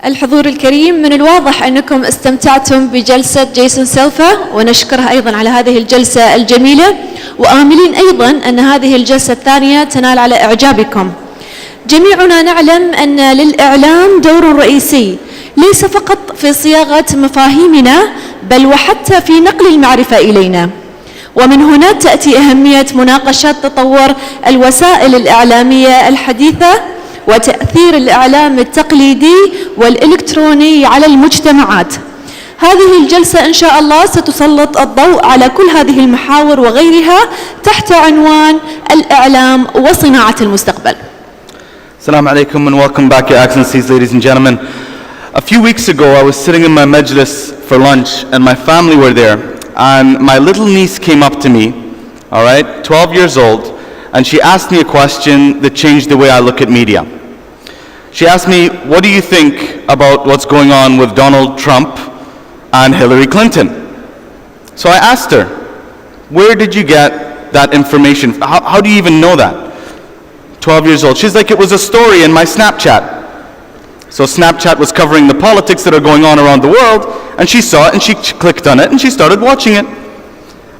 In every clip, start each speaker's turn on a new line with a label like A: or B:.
A: الحضور الكريم، من الواضح أنكم استمتعتم بجلسة جيسون سيلفا، ونشكره أيضا على هذه الجلسة الجميلة، وآملين أيضا أن هذه الجلسة الثانية تنال على إعجابكم. جميعنا نعلم أن للإعلام دور رئيسي ليس فقط في صياغة مفاهيمنا بل وحتى في نقل المعرفة إلينا، ومن هنا تأتي أهمية مناقشة تطور الوسائل الإعلامية الحديثة وتأثير الإعلام التقليدي والإلكتروني على المجتمعات. هذه الجلسة إن شاء الله ستسلط الضوء على كل هذه المحاور وغيرها تحت عنوان الإعلام وصناعة المستقبل.
B: Assalamu alaikum and welcome back, Your Excellencies, ladies and gentlemen. A few weeks ago, I was sitting in my majlis for lunch and my family were there, and my little niece came up to me, all right, 12 years old, and she asked me a question that changed the way I look at media. She asked me, what do you think about what's going on with Donald Trump and Hillary Clinton? So I asked her, where did you get that information? How do you even know that? 12 years old. She's like, it was a story in my Snapchat. So Snapchat was covering the politics that are going on around the world, and she saw it and she clicked on it and she started watching it.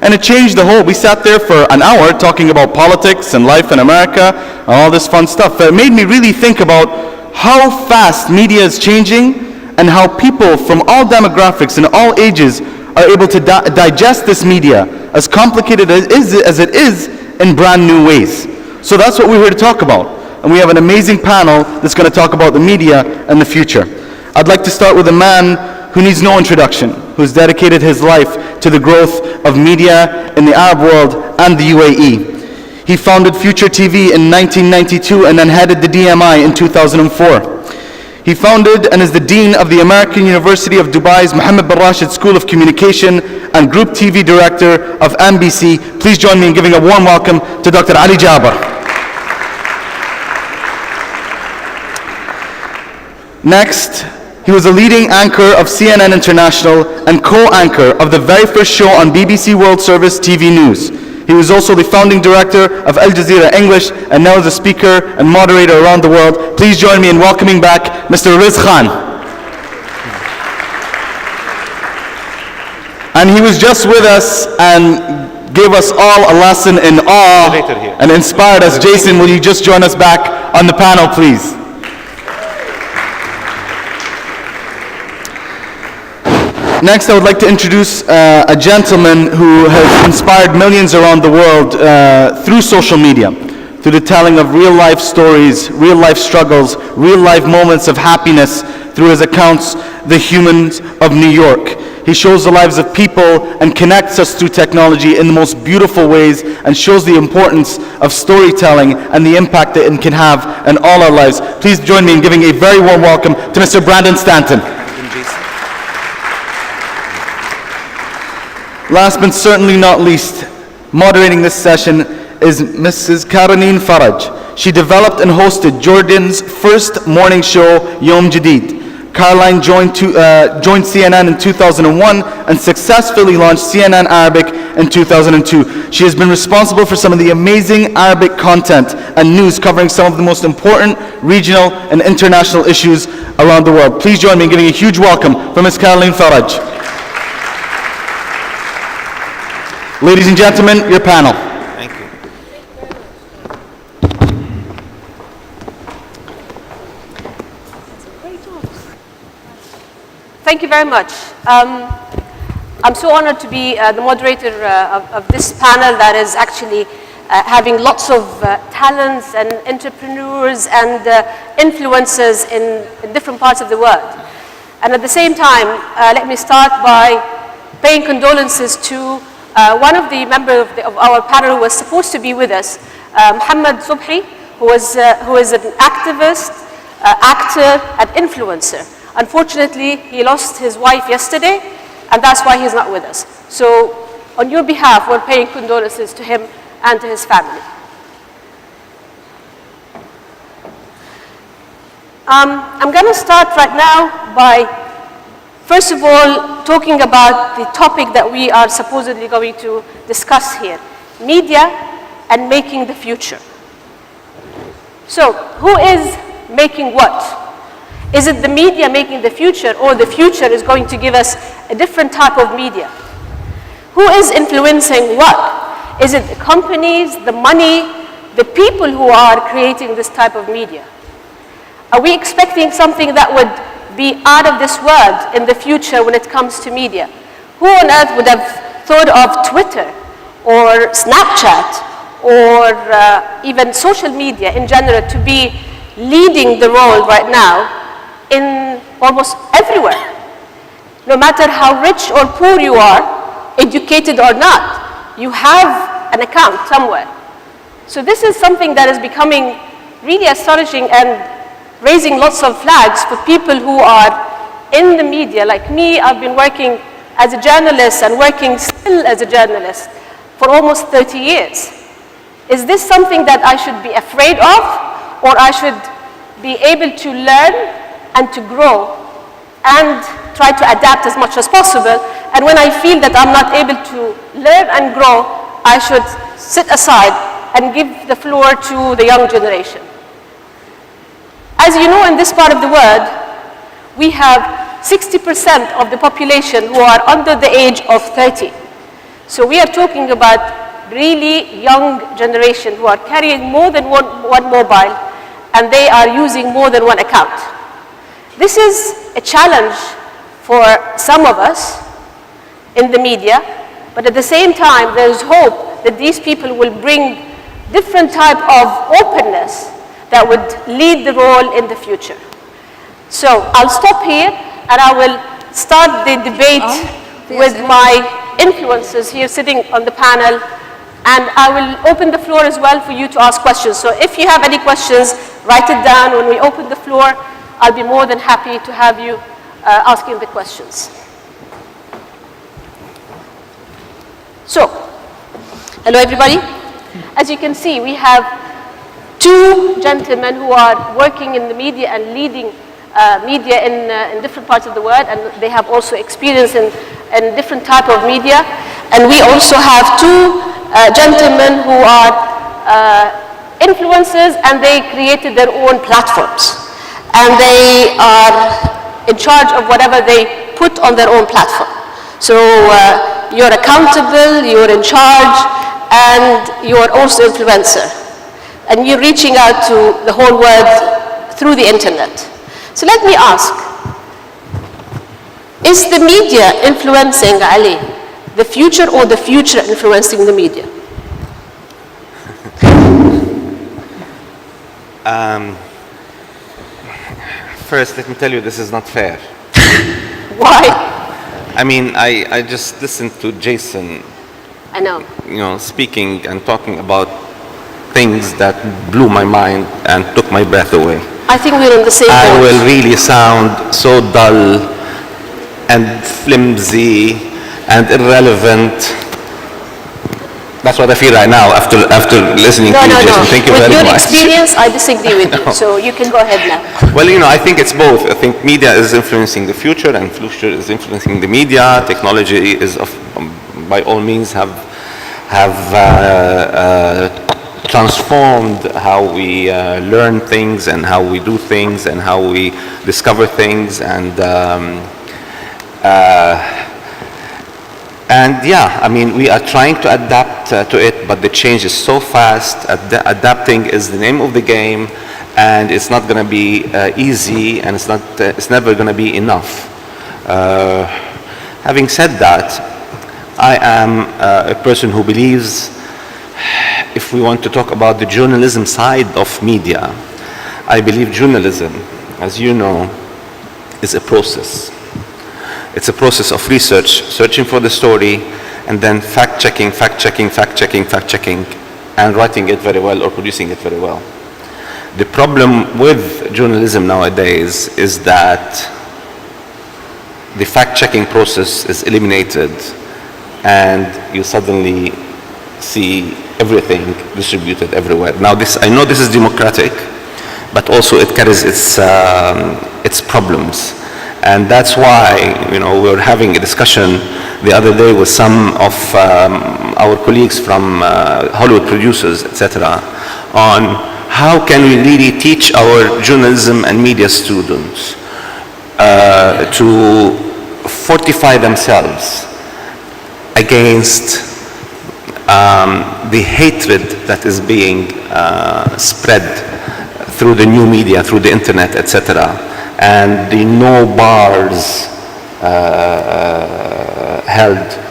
B: And it changed the whole. We sat there for an hour talking about politics and life in America and all this fun stuff. It made me really think about how fast media is changing and how people from all demographics and all ages are able to digest this media, as complicated as it is, in brand new ways. So that's what we're here to talk about. And we have an amazing panel that's going to talk about the media and the future. I'd like to start with a man who needs no introduction, who's dedicated his life to the growth of media in the Arab world and the UAE. He founded Future TV in 1992 and then headed the DMI in 2004. He founded and is the Dean of the American University of Dubai's Mohammed bin Rashid School of Communication and Group TV Director of MBC. Please join me in giving a warm welcome to Dr. Ali Jaber. Next, he was a leading anchor of CNN International and co-anchor of the very first show on BBC World Service TV News. He was also the founding director of Al Jazeera English and now is a speaker and moderator around the world. Please join me in welcoming back Mr. Riz Khan. And he was just with us and gave us all a lesson in awe and inspired us. Jason, will you just join us back on the panel, please? Next, I would like to introduce a gentleman who has inspired millions around the world through social media, through the telling of real-life stories, real-life struggles, real-life moments of happiness through his accounts, The Humans of New York. He shows the lives of people and connects us through technology in the most beautiful ways and shows the importance of storytelling and the impact that it can have in all our lives. Please join me in giving a very warm welcome to Mr. Brandon Stanton. Last but certainly not least, moderating this session is Mrs. Karaneen Faraj. She developed and hosted Jordan's first morning show, Yom Jadid. Caroline joined CNN in 2001 and successfully launched CNN Arabic in 2002. She has been responsible for some of the amazing Arabic content and news covering some of the most important regional and international issues around the world. Please join me in giving a huge welcome for Ms. Caroline Faraj. Ladies and gentlemen, your panel.
C: Thank you.
D: Thank you very much. I'm so honored to be the moderator of this panel that is actually having lots of talents and entrepreneurs and influencers in different parts of the world. And at the same time, let me start by paying condolences to one of the members of our panel who was supposed to be with us, Mohammed Subhi, who is an activist, actor, and influencer. Unfortunately, he lost his wife yesterday, and that's why he's not with us. So, on your behalf, we're paying condolences to him and to his family. I'm going to start right now by first of all, talking about the topic that we are supposedly going to discuss here, media and making the future. So, who is making what? Is it the media making the future, or the future is going to give us a different type of media? Who is influencing what? Is it the companies, the money, the people who are creating this type of media? Are we expecting something that would be out of this world in the future when it comes to media? Who on earth would have thought of Twitter or Snapchat or even social media in general to be leading the role right now in almost everywhere? No matter how rich or poor you are, educated or not, you have an account somewhere. So this is something that is becoming really astonishing and raising lots of flags for people who are in the media. Like me, I've been working as a journalist and working still as a journalist for almost 30 years. Is this something that I should be afraid of, or I should be able to learn and to grow and try to adapt as much as possible? And when I feel that I'm not able to learn and grow, I should sit aside and give the floor to the young generation. As you know, in this part of the world, we have 60% of the population who are under the age of 30. So we are talking about really young generation who are carrying more than one mobile, and they are using more than one account. This is a challenge for some of us in the media, but at the same time, there is hope that these people will bring different type of openness that would lead the role in the future. So I'll stop here, and I will start the debate with my influencers here sitting on the panel, and I will open the floor as well for you to ask questions. So if you have any questions, write it down. When we open the floor, I'll be more than happy to have you asking the questions. So, hello everybody. As you can see, we have two gentlemen who are working in the media and leading media in different parts of the world, and they have also experience in different type of media. And we also have two gentlemen who are influencers, and they created their own platforms. And they are in charge of whatever they put on their own platform. So you're accountable, you're in charge, and you're also influencer. And you're reaching out to the whole world through the internet. So let me ask, is the media influencing, Ali, the future, or the future influencing the media?
C: First, let me tell you, this is not fair.
D: Why?
C: I mean, I just listened to Jason,
D: I know.
C: Speaking and talking about things that blew my mind and took my breath away.
D: I think we're on the same
C: I
D: page.
C: will really sound so dull and flimsy and irrelevant. That's what I feel right now after listening to you, Jason. Thank you very much.
D: With your experience, I disagree with you, so you can go ahead now.
C: Well, I think it's both. I think media is influencing the future, and future is influencing the media. Technology is, by all means, have transformed how we learn things and how we do things and how we discover things, and yeah, I mean, we are trying to adapt to it, but the change is so fast. Adapting is the name of the game, and it's not going to be easy, and it's never going to be enough. Having said that, I am a person who believes, if we want to talk about the journalism side of media, I believe journalism, as you know, is a process. It's a process of research, searching for the story, and then fact-checking, and writing it very well or producing it very well. The problem with journalism nowadays is that the fact-checking process is eliminated, and you suddenly see everything distributed everywhere. Now, I know this is democratic, but also it carries its problems. And that's why, we were having a discussion the other day with some of our colleagues from Hollywood producers, etc., on how can we really teach our journalism and media students to fortify themselves against the hatred that is being spread through the new media, through the internet, etc., and the no bars held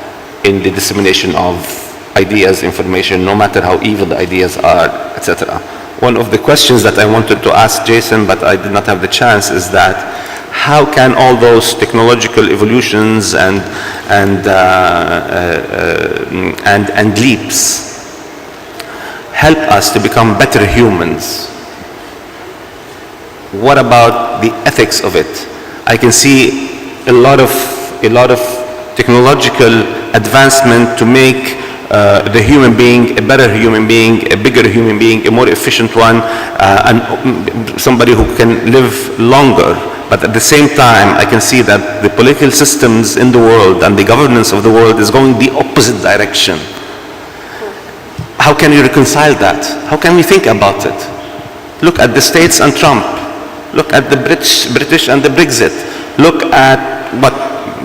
C: in the dissemination of ideas, information, no matter how evil the ideas are, etc. One of the questions that I wanted to ask Jason, but I did not have the chance, is that how can all those technological evolutions and leaps help us to become better humans? What about the ethics of it? I can see a lot of technological advancement to make the human being a better human being, a bigger human being, a more efficient one, and somebody who can live longer. But at the same time, I can see that the political systems in the world and the governance of the world is going the opposite direction. How can you reconcile that? How can we think about it? Look at the States and Trump. Look at the British and the Brexit. Look at what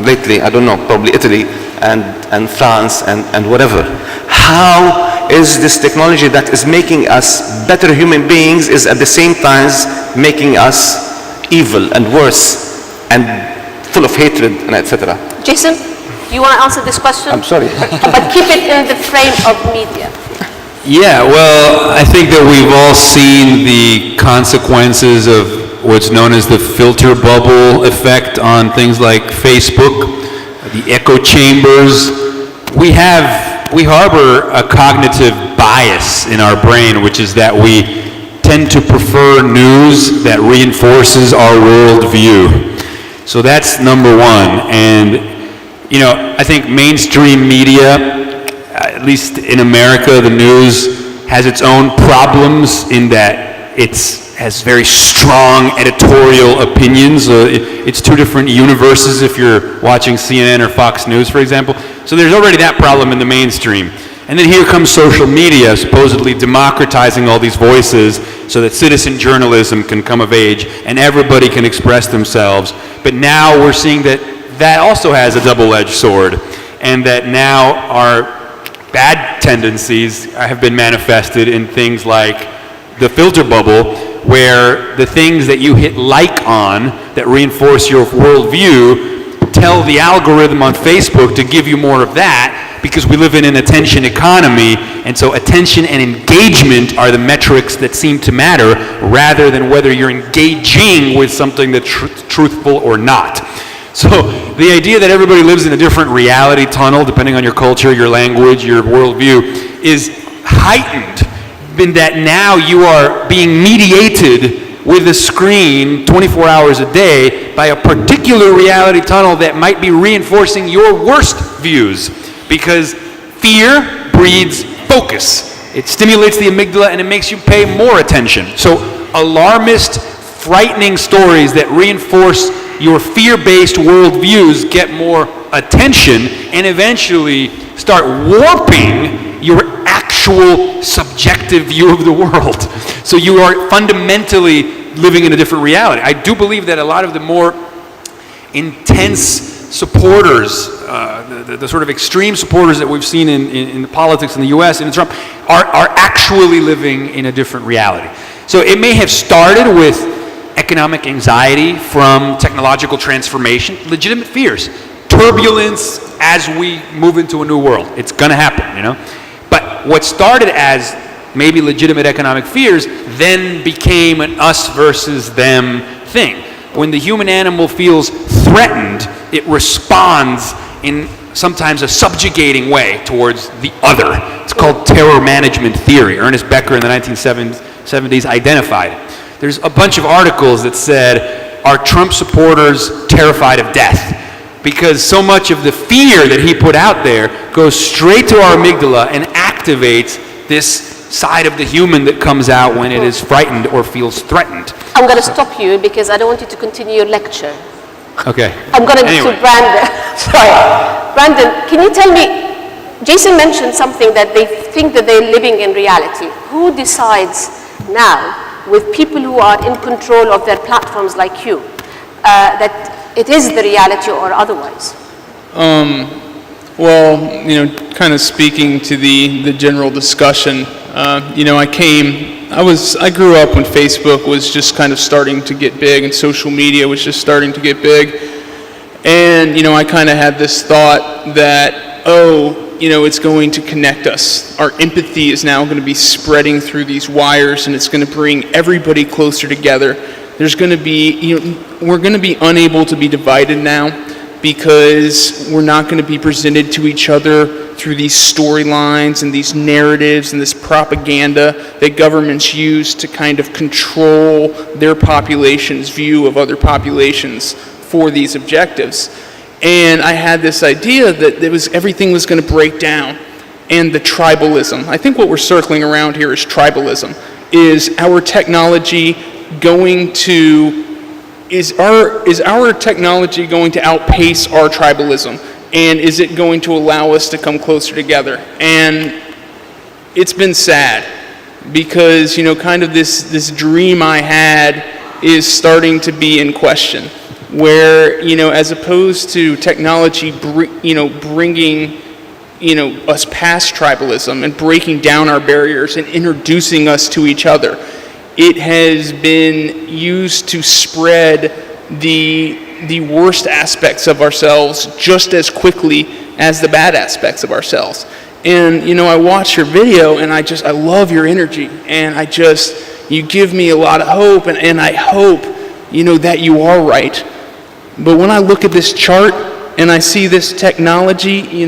C: lately, I don't know, probably Italy and France and whatever. How is this technology that is making us better human beings is at the same time making us evil and worse and full of hatred and etc.?
D: Jason, you want to answer this question?
C: I'm sorry.
D: But keep it in the frame of media.
E: Yeah, well, I think that we've all seen the consequences of what's known as the filter bubble effect on things like Facebook, the echo chambers. We harbor a cognitive bias in our brain, which is that we tend to prefer news that reinforces our worldview. So that's number one. And, you know, I think mainstream media, at least in America, the news has its own problems in that has very strong editorial opinions. It's two different universes if you're watching CNN or Fox News, for example. So there's already that problem in the mainstream. And then here comes social media, supposedly democratizing all these voices so that citizen journalism can come of age and everybody can express themselves. But now we're seeing that that also has a double-edged sword, and that now our bad tendencies have been manifested in things like the filter bubble, where the things that you hit like on that reinforce your worldview tell the algorithm on Facebook to give you more of that, because we live in an attention economy, and so attention and engagement are the metrics that seem to matter, rather than whether you're engaging with something that's truthful or not. So the idea that everybody lives in a different reality tunnel, depending on your culture, your language, your worldview, is heightened in that now you are being mediated with a screen 24 hours a day by a particular reality tunnel that might be reinforcing your worst views, because fear breeds focus. It stimulates the amygdala and it makes you pay more attention. So alarmist, frightening stories that reinforce your fear-based worldviews get more attention and eventually start warping your actual subjective view of the world. So you are fundamentally living in a different reality. I do believe that a lot of the more intense supporters, the sort of extreme supporters that we've seen in the politics in the US and in Trump are actually living in a different reality. So it may have started with economic anxiety from technological transformation, legitimate fears, turbulence as we move into a new world. It's going to happen, you know. But what started as maybe legitimate economic fears then became an us versus them thing. When the human animal feels threatened, it responds in sometimes a subjugating way towards the other. It's called terror management theory. Ernest Becker in the 1970s identified it. There's a bunch of articles that said, are Trump supporters terrified of death? Because so much of the fear that he put out there goes straight to our amygdala and activates this side of the human that comes out when it is frightened or feels threatened.
D: I'm going to stop you because I don't want you to continue your lecture.
E: Okay.
D: I'm going to Brandon. Sorry. Brandon, can you tell me, Jason mentioned something that they think that they're living in reality. Who decides now, with people who are in control of their platforms like you, that it is the reality or otherwise?
F: Well, kind of speaking to the general discussion, I grew up when Facebook was just kind of starting to get big and social media was just starting to get big. And, I kind of had this thought that, it's going to connect us. Our empathy is now going to be spreading through these wires, and it's going to bring everybody closer together. There's going to be, we're going to be unable to be divided now, because we're not going to be presented to each other through these storylines and these narratives and this propaganda that governments use to kind of control their population's view of other populations for these objectives. And I had this idea that everything was going to break down, and the tribalism. I think what we're circling around here is tribalism. Is our technology going to Is our technology going to outpace our tribalism? And is it going to allow us to come closer together? And it's been sad because, kind of this dream I had is starting to be in question, where, as opposed to technology, bringing, us past tribalism and breaking down our barriers and introducing us to each other, it has been used to spread the worst aspects of ourselves just as quickly as the bad aspects of ourselves. And, I watch your video and I love your energy, and you give me a lot of hope, and I hope, that you are right. But when I look at this chart and I see this technology,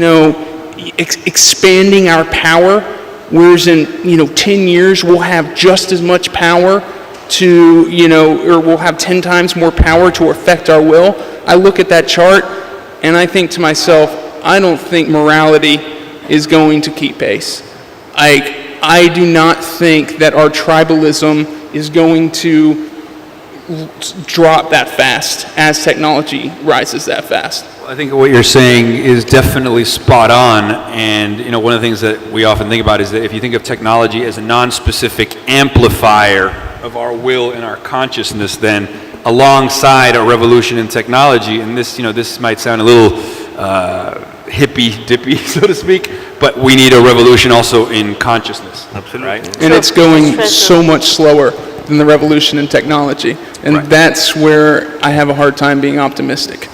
F: expanding our power, whereas in 10 years we'll have just as much power to or we'll have 10 times more power to affect our will. I look at that chart and I think to myself, I don't think morality is going to keep pace. I do not think that our tribalism is going to drop that fast as technology rises that fast.
E: I think what you're saying is definitely spot on, and one of the things that we often think about is that if you think of technology as a non-specific amplifier of our will and our consciousness, then alongside a revolution in technology, and this might sound a little hippy-dippy, so to speak, but we need a revolution also in consciousness.
C: Absolutely.
E: Right?
F: And it's going so much slower than the revolution in technology. And that's where I have a hard time being optimistic.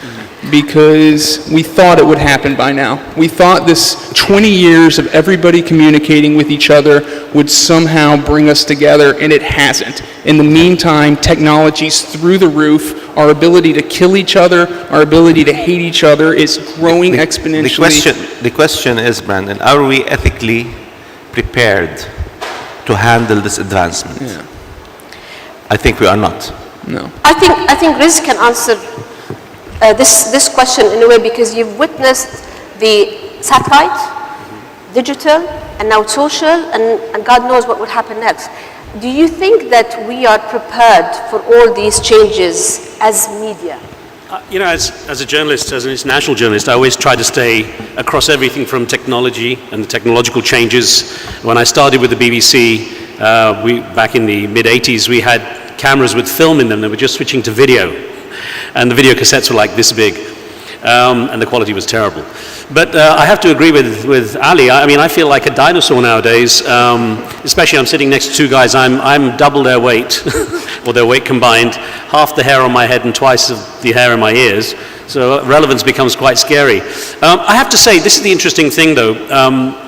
F: Because we thought it would happen by now. We thought this 20 years of everybody communicating with each other would somehow bring us together, and it hasn't. In the meantime, technology's through the roof. Our ability to kill each other, our ability to hate each other is growing exponentially.
C: The question is, Brandon, are we ethically prepared to handle this advancement?
F: Yeah.
C: I think we are not.
F: No.
D: I think Riz can answer this question in a way, because you've witnessed the satellite, digital, and now social, and God knows what will happen next. Do you think that we are prepared for all these changes as media?
G: As a journalist, as an international journalist, I always try to stay across everything from technology and the technological changes. When I started with the BBC, back in the mid-80s, we had cameras with film in them that were just switching to video. And the video cassettes were like this big, and the quality was terrible. But I have to agree with Ali. I feel like a dinosaur nowadays, especially I'm sitting next to two guys. I'm double their weight, or their weight combined, half the hair on my head and twice of the hair in my ears. So relevance becomes quite scary. I have to say, this is the interesting thing though.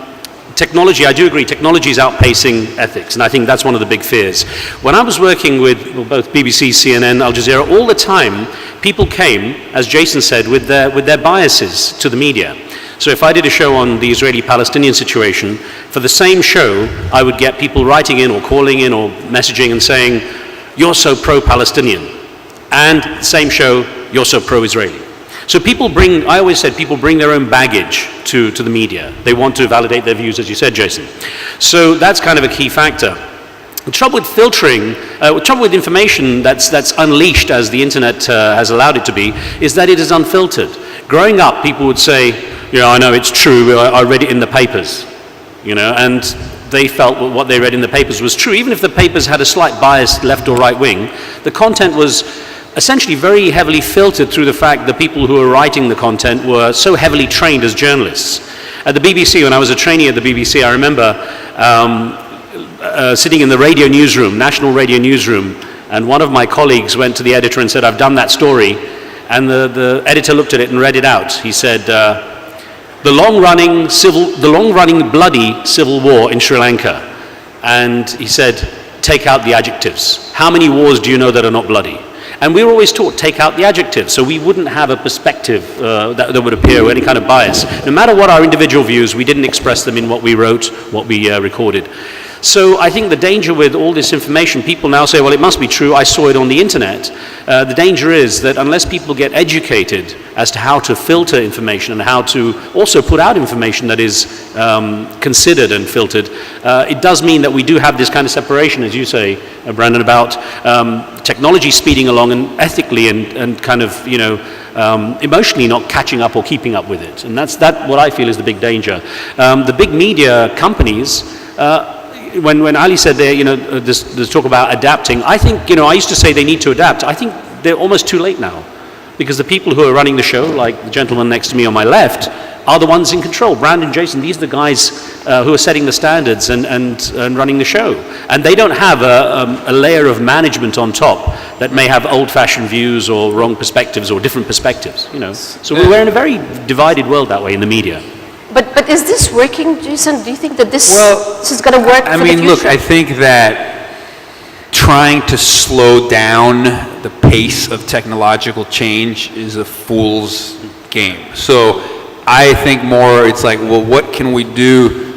G: Technology, I do agree, technology is outpacing ethics, and I think that's one of the big fears. When I was working with both BBC, CNN, Al Jazeera, all the time, people came, as Jason said, with their biases to the media. So if I did a show on the Israeli-Palestinian situation, for the same show, I would get people writing in or calling in or messaging and saying, "You're so pro-Palestinian," and same show, "You're so pro-Israeli." So I always said people bring their own baggage to the media. They want to validate their views, as you said, Jason. So that's kind of a key factor. The trouble with filtering, the trouble with information that's unleashed as the internet has allowed it to be, is that it is unfiltered. Growing up, people would say, I know it's true, I read it in the papers, and they felt what they read in the papers was true. Even if the papers had a slight bias, left or right wing, the content was essentially very heavily filtered through the fact that people who were writing the content were so heavily trained as journalists. At the BBC, when I was a trainee at the BBC, I remember sitting in the radio newsroom, national radio newsroom, and one of my colleagues went to the editor and said, "I've done that story." And the editor looked at it and read it out. He said, the long-running bloody civil war in Sri Lanka. And he said, take out the adjectives. How many wars do you know that are not bloody? And we were always taught, take out the adjectives, so we wouldn't have a perspective that would appear with any kind of bias. No matter what our individual views, we didn't express them in what we wrote, what we recorded. So I think the danger with all this information, people now say, well, it must be true, I saw it on the internet. The danger is that unless people get educated as to how to filter information and how to also put out information that is considered and filtered, it does mean that we do have this kind of separation, as you say, Brandon, about technology speeding along and ethically and kind of, you know, emotionally not catching up or keeping up with it. And that's what I feel is the big danger. The big media companies, when Ali said there, you know, this talk about adapting, I think, you know, I used to say they need to adapt. I think they're almost too late now, because the people who are running the show, like the gentleman next to me on my left, are the ones in control. Brandon, Jason, these are the guys who are setting the standards and running the show. And they don't have a layer of management on top that may have old-fashioned views or wrong perspectives or different perspectives, you know. So we're in a very divided world that way in the media.
D: But is this working, Jason? Do you think that this is going to work for the future?
E: Look, I think that trying to slow down the pace of technological change is a fool's game. So I think more it's like, well, what can we do?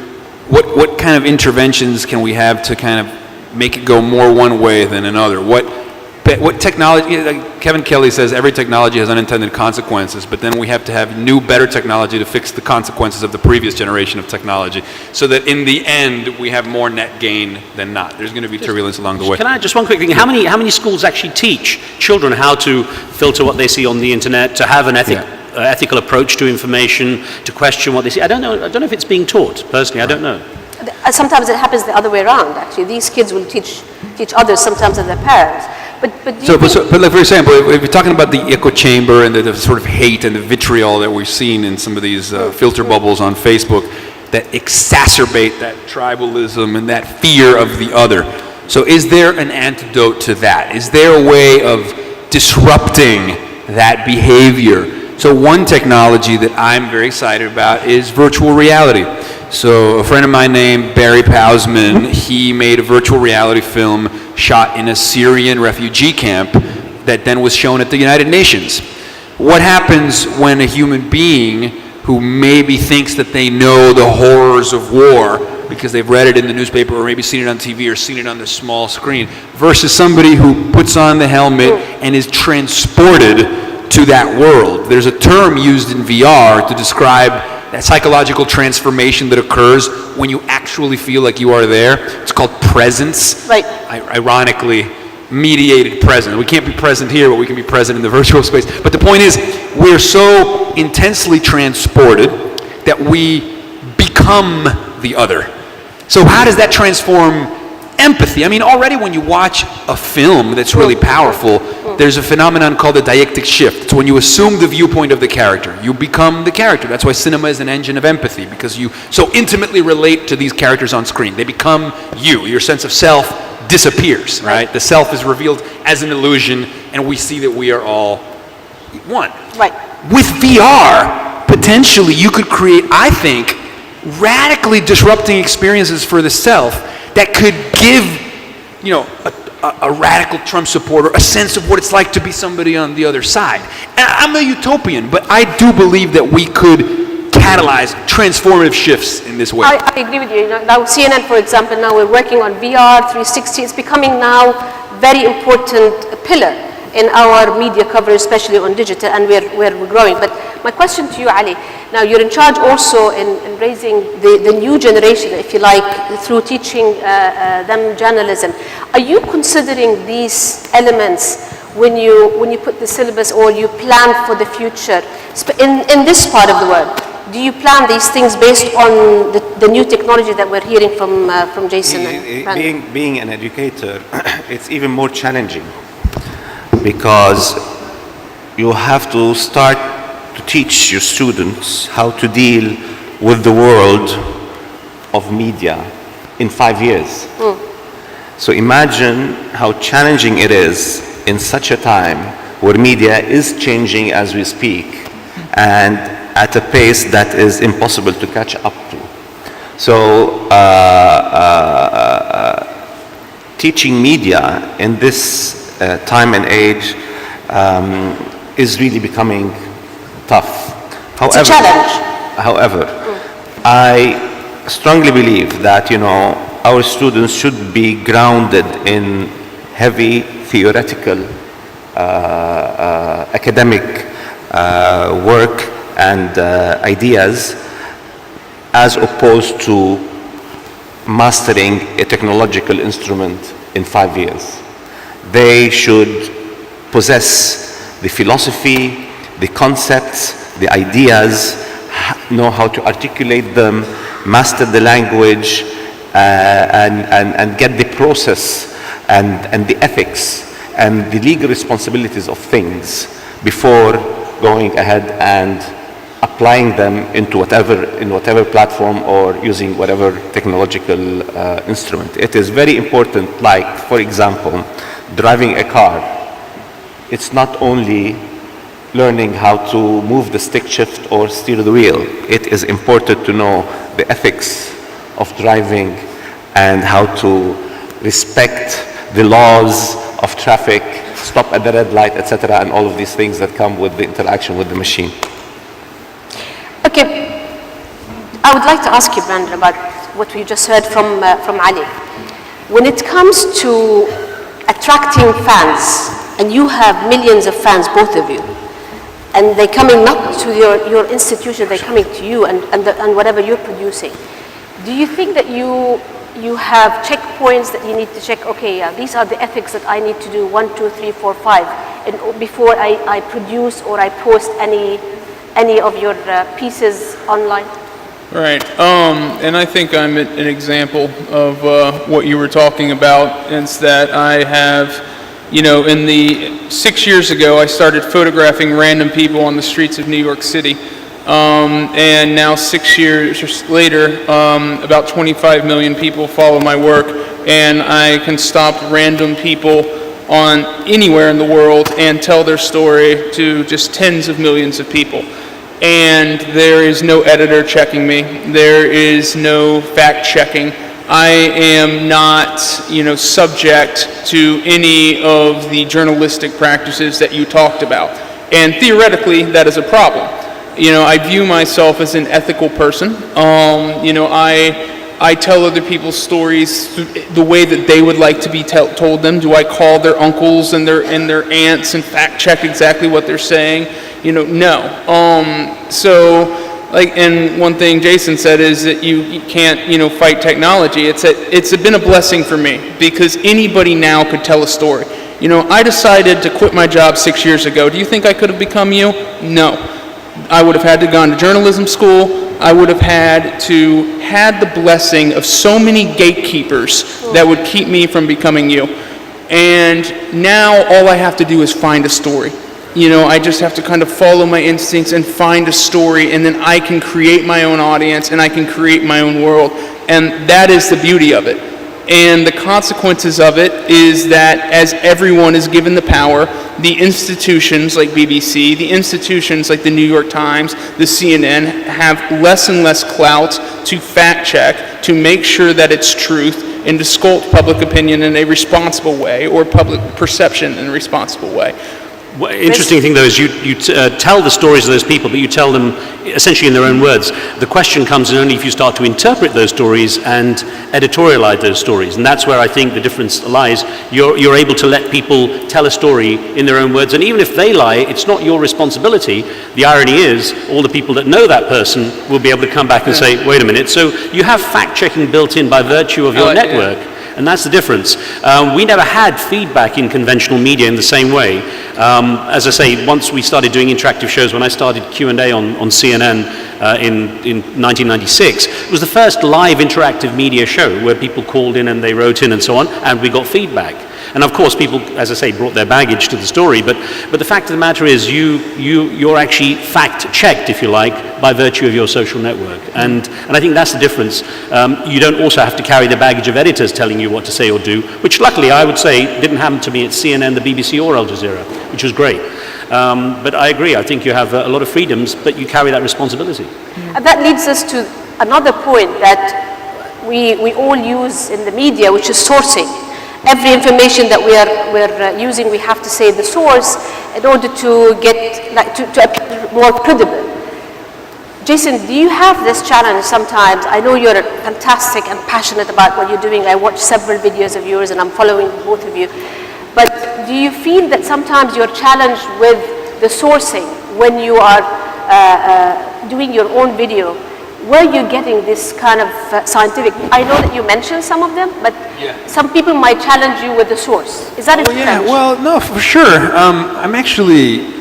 E: What kind of interventions can we have to kind of make it go more one way than another? What technology, like Kevin Kelly says, every technology has unintended consequences, but then we have to have new, better technology to fix the consequences of the previous generation of technology, so that in the end, we have more net gain than not. There's going to be turbulence along the way.
G: Can I just one quick thing? How many schools actually teach children how to filter what they see on the internet, to have an ethical approach to information, to question what they see? I don't know if it's being taught, personally, I don't know.
D: Sometimes it happens the other way around, actually. These kids will teach others, sometimes than their parents. But
E: like for example, if you're talking about the echo chamber and the sort of hate and the vitriol that we've seen in some of these filter bubbles on Facebook that exacerbate that tribalism and that fear of the other. So is there an antidote to that? Is there a way of disrupting that behavior? So one technology that I'm very excited about is virtual reality. So a friend of mine named Barry Pausman, he made a virtual reality film shot in a Syrian refugee camp that then was shown at the United Nations. What happens when a human being who maybe thinks that they know the horrors of war because they've read it in the newspaper or maybe seen it on TV or seen it on the small screen, versus somebody who puts on the helmet and is transported to that world? There's a term used in VR to describe that psychological transformation that occurs when you actually feel like you are there. It's called presence.
D: Right.
E: Ironically, mediated presence. We can't be present here, but we can be present in the virtual space. But the point is, we're so intensely transported that we become the other. So how does that transform empathy? I mean, already when you watch a film that's really powerful, there's a phenomenon called the dialectic shift. It's when you assume the viewpoint of the character. You become the character. That's why cinema is an engine of empathy, because you so intimately relate to these characters on screen. They become you. Your sense of self disappears, right? The self is revealed as an illusion, and we see that we are all one.
D: Right.
E: With VR, potentially you could create, I think, radically disrupting experiences for the self that could give, you know, a radical Trump supporter a sense of what it's like to be somebody on the other side. And I'm a utopian, but I do believe that we could catalyze transformative shifts in this way.
D: I agree with you. Now CNN, for example, now we're working on VR 360. It's becoming now a very important pillar in our media coverage, especially on digital, and we're growing. But my question to you, Ali, now you're in charge also in raising the new generation, if you like, through teaching them journalism. Are you considering these elements when you put the syllabus or you plan for the future in this part of the world? Do you plan these things based on the new technology that we're hearing from Jason and Brandon?
C: Being an educator, it's even more challenging. because you have to start to teach your students how to deal with the world of media in 5 years. So imagine how challenging it is in such a time where media is changing as we speak and at a pace that is impossible to catch up to. So teaching media in this time and age is really becoming tough.
D: It's a challenge.
C: However, I strongly believe that, our students should be grounded in heavy theoretical academic work and ideas, as opposed to mastering a technological instrument in 5 years. They should possess the philosophy, the concepts, the ideas, know how to articulate them, master the language, and get the process and the ethics and the legal responsibilities of things before going ahead and applying them in whatever platform or using whatever technological instrument. It is very important, like, for example, driving a car. It's not only learning how to move the stick shift or steer the wheel. It is important to know the ethics of driving and how to respect the laws of traffic, stop at the red light, etc., and all of these things that come with the interaction with the machine.
D: Okay, I would like to ask you, Brandon, about what we just heard from Ali. When it comes to attracting fans, and you have millions of fans, both of you, and they're coming not to your institution, they're coming to you and whatever you're producing. Do you think that you have checkpoints that you need to check, okay, yeah, these are the ethics that I need to do, 1, 2, 3, 4, 5, and before I produce or I post any of your pieces online?
F: Right, and I think I'm an example of what you were talking about. It's that I have, in the 6 years ago, I started photographing random people on the streets of New York City. And now 6 years later, about 25 million people follow my work, and I can stop random people on anywhere in the world and tell their story to just tens of millions of people. And there is no editor checking me. There is no fact checking. I am not, subject to any of the journalistic practices that you talked about. And theoretically, that is a problem. I view myself as an ethical person. I tell other people's stories the way that they would like to be told them. Do I call their uncles and their aunts and fact check exactly what they're saying? No. And one thing Jason said is that you can't, fight technology. It's been a blessing for me because anybody now could tell a story. I decided to quit my job 6 years ago. Do you think I could have become you? No. I would have had to gone to journalism school. I would have had the blessing of so many gatekeepers that would keep me from becoming you. And now all I have to do is find a story. I just have to kind of follow my instincts and find a story, and then I can create my own audience and I can create my own world. And that is the beauty of it. And the consequences of it is that as everyone is given the power, the institutions like BBC, the institutions like the New York Times, the CNN, have less and less clout to fact check, to make sure that it's truth, and to sculpt public opinion in a responsible way, or public perception in a responsible way.
G: Interesting thing though is you tell the stories of those people, but you tell them essentially in their own words. The question comes in only if you start to interpret those stories and editorialize those stories, and that's where I think the difference lies. You're able to let people tell a story in their own words, and even if they lie, it's not your responsibility. The irony is, all the people that know that person will be able to come back and say, wait a minute. So you have fact-checking built in by virtue of your network. Yeah. And that's the difference. We never had feedback in conventional media in the same way. As I say, once we started doing interactive shows, when I started Q&A on CNN in 1996, it was the first live interactive media show where people called in and they wrote in and so on, and we got feedback. And of course, people, as I say, brought their baggage to the story, but the fact of the matter is you're actually fact-checked, if you like, by virtue of your social network. And I think that's the difference. You don't also have to carry the baggage of editors telling you what to say or do, which luckily I would say didn't happen to me at CNN, the BBC or Al Jazeera, which was great. But I agree, I think you have a lot of freedoms, but you carry that responsibility.
D: And that leads us to another point that we all use in the media, which is sourcing. Every information that we're using, we have to say the source in order to get to appear more credible. Jason, do you have this challenge sometimes? I know you're fantastic and passionate about what you're doing. I watched several videos of yours and I'm following both of you. But do you feel that sometimes you're challenged with the sourcing when you are doing your own video? Where are you getting this kind of scientific? I know that you mentioned some of them, but some people might challenge you with the source. Is that a challenge?
E: Well, no, for sure. I'm actually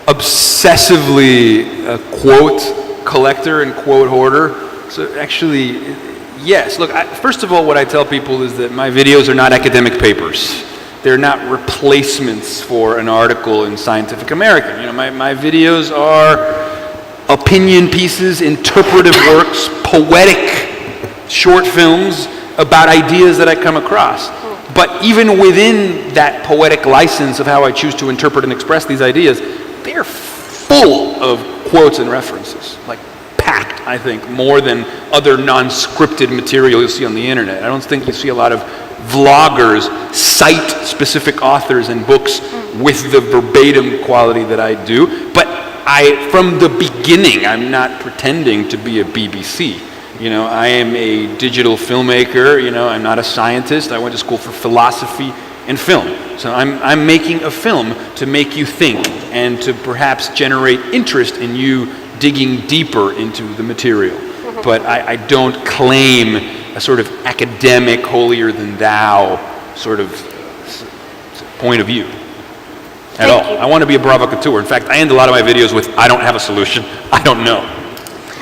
E: obsessively a quote collector and quote hoarder. So actually, yes. Look, first of all, what I tell people is that my videos are not academic papers. They're not replacements for an article in Scientific American. You know, my videos are opinion pieces, interpretive works, poetic short films about ideas that I come across. But even within that poetic license of how I choose to interpret and express these ideas, they're full of quotes and references, like packed, I think, more than other non-scripted material you'll see on the internet. I don't think you see a lot of vloggers cite specific authors and books with the verbatim quality that I do. But from the beginning, I'm not pretending to be a BBC. You know, I am a digital filmmaker. You know, I'm not a scientist. I went to school for philosophy and film. So I'm making a film to make you think and to perhaps generate interest in you digging deeper into the material. But I don't claim a sort of academic, holier-than-thou sort of point of view. At all. I want to be a provocateur. In fact, I end a lot of my videos with, I don't have a solution, I don't know.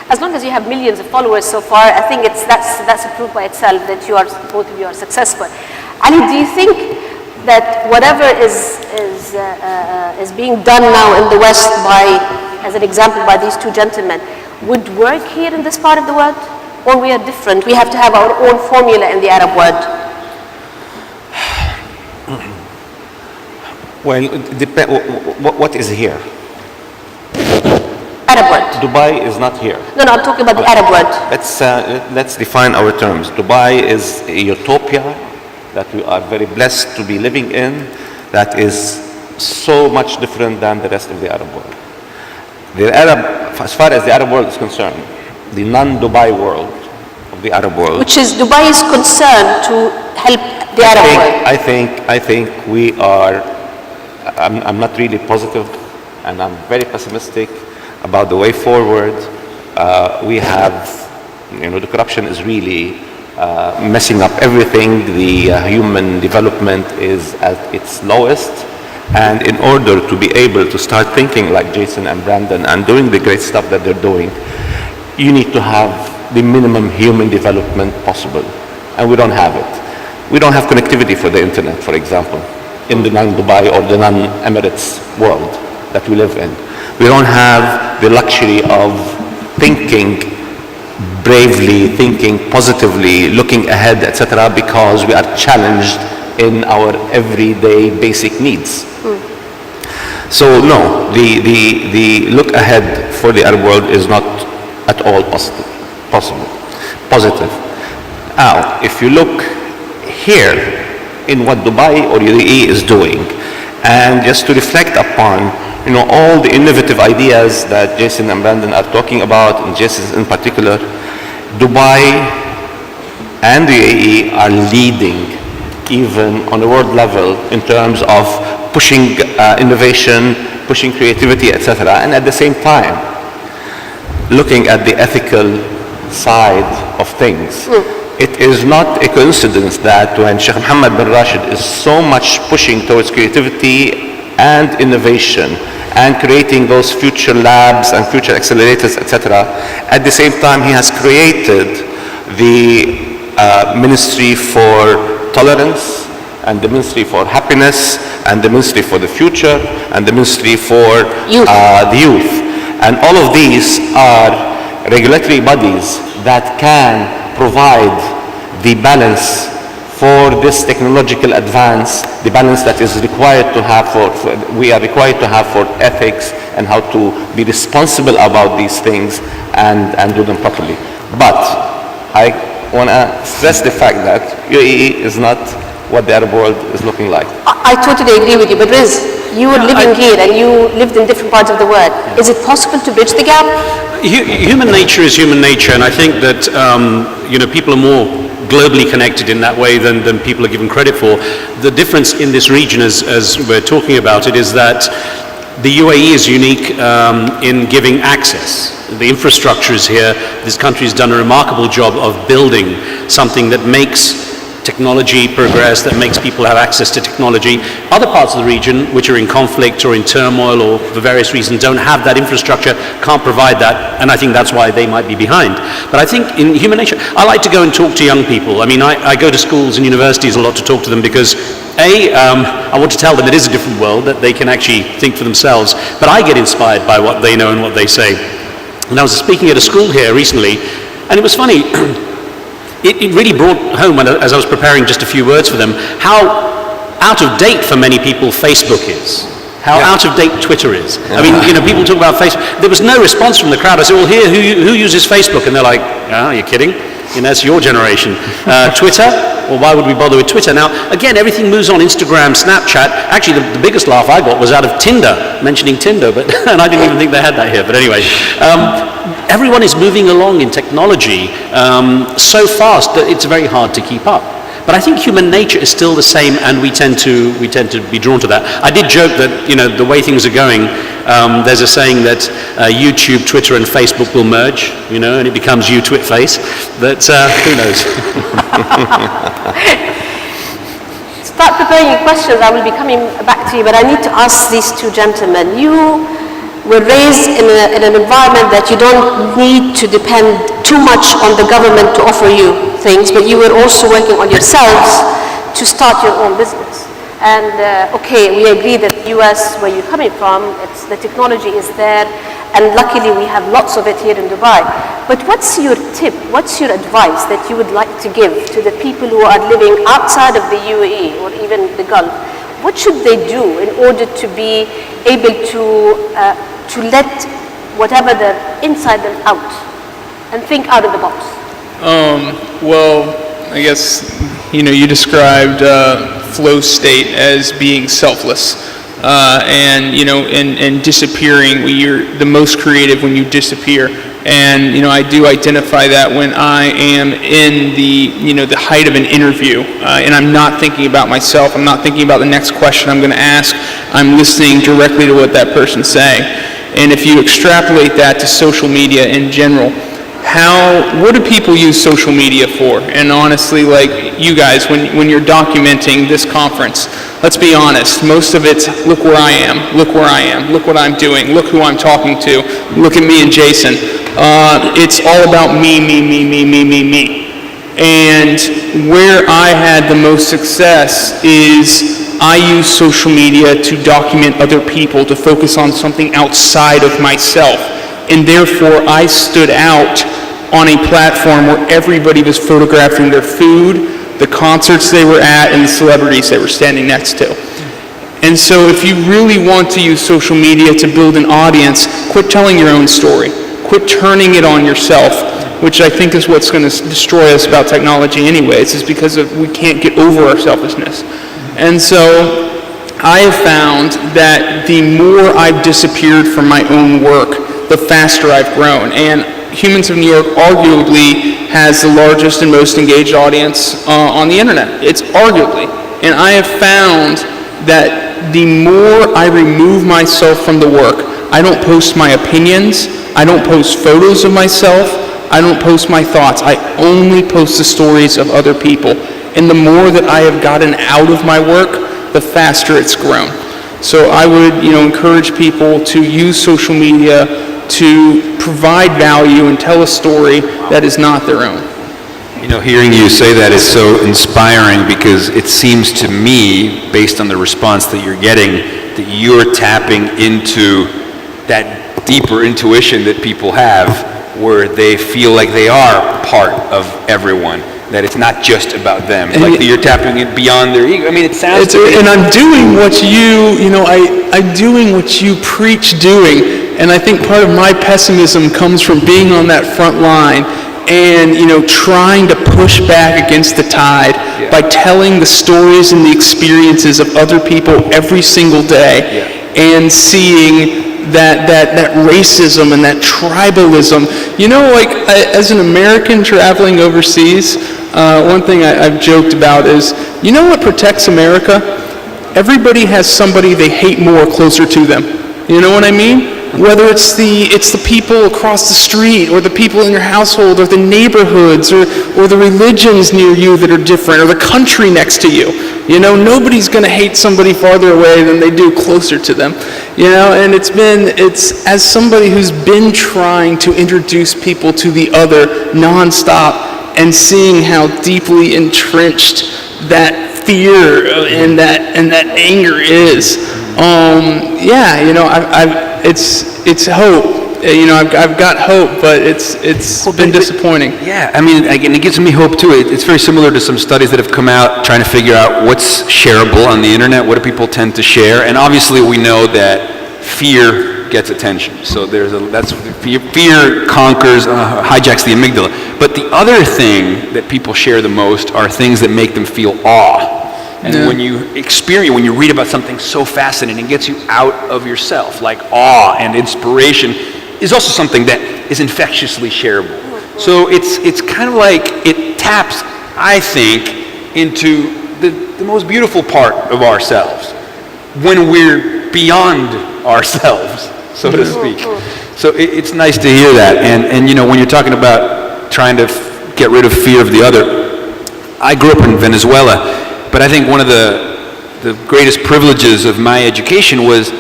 D: As long as you have millions of followers so far, I think that's a proof by itself that both of you are successful. Ali, do you think that whatever is being done now in the West by, as an example, by these two gentlemen, would work here in this part of the world? Or we are different? We have to have our own formula in the Arab world.
C: Well, what is here?
D: Arab world.
C: Dubai is not here.
D: No, I'm talking about the Arab world.
C: Let's define our terms. Dubai is a utopia that we are very blessed to be living in, that is so much different than the rest of the Arab world. As far as the Arab world is concerned, the non-Dubai world of the Arab world,
D: which is Dubai's concern to help the Arab world.
C: I think we are. I'm not really positive, and I'm very pessimistic about the way forward. We have, the corruption is really messing up everything. The human development is at its lowest. And in order to be able to start thinking like Jason and Brandon and doing the great stuff that they're doing, you need to have the minimum human development possible. And we don't have it. We don't have connectivity for the internet, for example, in the non-Dubai or the non-Emirates world that we live in. We don't have the luxury of thinking bravely, thinking positively, looking ahead, etc., because we are challenged in our everyday basic needs. So no, the look ahead for the Arab world is not at all positive. Now, if you look here in what Dubai or UAE is doing, and just to reflect upon, all the innovative ideas that Jason and Brandon are talking about, and Jason in particular, Dubai and the UAE are leading even on a world level in terms of pushing innovation, pushing creativity, etc. And at the same time, looking at the ethical side of things. It is not a coincidence that when Sheikh Mohammed bin Rashid is so much pushing towards creativity and innovation and creating those future labs and future accelerators, etc., at the same time he has created the Ministry for Tolerance and the Ministry for Happiness, and the Ministry for the Future, and the Ministry for the Youth. And all of these are regulatory bodies that can provide the balance for this technological advance, the balance that is required to have we are required to have for ethics and how to be responsible about these things and do them properly. But I want to stress the fact that UAE is not what the Arab world is looking like.
D: I totally agree with you, but Riz, you were living here and you lived in different parts of the world. Is it possible to bridge the gap?
G: Human nature is human nature, and I think that people are more globally connected in that way than people are given credit for. The difference in this region, as we're talking about it, is that the UAE is unique in giving access. The infrastructure is here. This country has done a remarkable job of building something that makes technology progress, that makes people have access to technology. Other parts of the region, which are in conflict or in turmoil or for various reasons don't have that infrastructure, can't provide that, and I think that's why they might be behind. But I think in human nature, I like to go and talk to young people. I mean, I go to schools and universities a lot to talk to them because I want to tell them it is a different world, that they can actually think for themselves, but I get inspired by what they know and what they say. And I was speaking at a school here recently, and it was funny. It really brought home, as I was preparing just a few words for them, how out of date for many people Facebook is. How out of date Twitter is. I mean, people talk about Facebook. There was no response from the crowd. I said, well, here, who uses Facebook? And they're like, oh, you're kidding? That's your generation. Twitter? Well, why would we bother with Twitter? Now, again, everything moves on. Instagram, Snapchat. Actually, the biggest laugh I got was out of Tinder, mentioning Tinder, and I didn't even think they had that here. But anyway, everyone is moving along in technology so fast that it's very hard to keep up. But I think human nature is still the same, and we tend to be drawn to that. I did joke that the way things are going, there's a saying that YouTube, Twitter, and Facebook will merge, and it becomes You-Twit-Face. But who knows?
D: Start preparing your questions. I will be coming back to you, but I need to ask these two gentlemen. You were raised in an environment that you don't need to depend too much on the government to offer you things, but you were also working on yourselves to start your own business. And okay, we agree that the US, where you're coming from, the technology is there, and luckily we have lots of it here in Dubai. But what's your tip, what's your advice that you would like to give to the people who are living outside of the UAE or even the Gulf? What should they do in order to be able to let whatever they're inside them out and think out of the box?
F: Well, I guess, you described flow state as being selfless, and disappearing. You're the most creative when you disappear. And, I do identify that when I am in the height of an interview, and I'm not thinking about myself, I'm not thinking about the next question I'm going to ask, I'm listening directly to what that person's saying. And if you extrapolate that to social media in general, what do people use social media for? And honestly, like you guys, when you're documenting this conference, let's be honest, most of it's look where I am, look where I am, look what I'm doing, look who I'm talking to, look at me and Jason. It's all about me. And where I had the most success is I use social media to document other people, to focus on something outside of myself. And therefore, I stood out on a platform where everybody was photographing their food, the concerts they were at, and the celebrities they were standing next to. And so if you really want to use social media to build an audience, quit telling your own story. Quit turning it on yourself, which I think is what's going to destroy us about technology anyways, is because we can't get over our selfishness. And so I have found that the more I've disappeared from my own work, the faster I've grown. And Humans of New York arguably has the largest and most engaged audience on the internet. It's arguably. And I have found that the more I remove myself from the work, I don't post my opinions, I don't post photos of myself, I don't post my thoughts, I only post the stories of other people. And the more that I have gotten out of my work, the faster it's grown. So I would, encourage people to use social media to provide value and tell a story that is not their own.
E: You know, hearing you say that is so inspiring because it seems to me, based on the response that you're getting, that you're tapping into that deeper intuition that people have where they feel like they are part of everyone, that it's not just about them,
F: and
E: like you're tapping it beyond their ego. I mean, it sounds to me...
F: And I'm doing what I'm doing what you preach doing, and I think part of my pessimism comes from being on that front line and, trying to push back against the tide by telling the stories and the experiences of other people every single day and seeing that racism and that tribalism. As an American traveling overseas, one thing I've joked about is, what protects America? Everybody has somebody they hate more closer to them. You know what I mean? Whether it's the people across the street, or the people in your household, or the neighborhoods, or the religions near you that are different, or the country next to you. Nobody's going to hate somebody farther away than they do closer to them. And it's as somebody who's been trying to introduce people to the other nonstop, and seeing how deeply entrenched that fear and that anger is. It's hope. I've got hope, but it's been disappointing.
E: Yeah, I mean, again, it gives me hope too. It's very similar to some studies that have come out trying to figure out what's shareable on the internet, what do people tend to share, and obviously we know that fear gets attention. So fear conquers, hijacks the amygdala. But the other thing that people share the most are things that make them feel awe. And when you read about something so fascinating, it gets you out of yourself, like awe and inspiration is also something that is infectiously shareable. So it's kind of like it taps, I think, into the most beautiful part of ourselves when we're beyond ourselves, so to speak. So it's nice to hear that. And when you're talking about trying to get rid of fear of the other, I grew up in Venezuela. But I think one of the greatest privileges of my education was,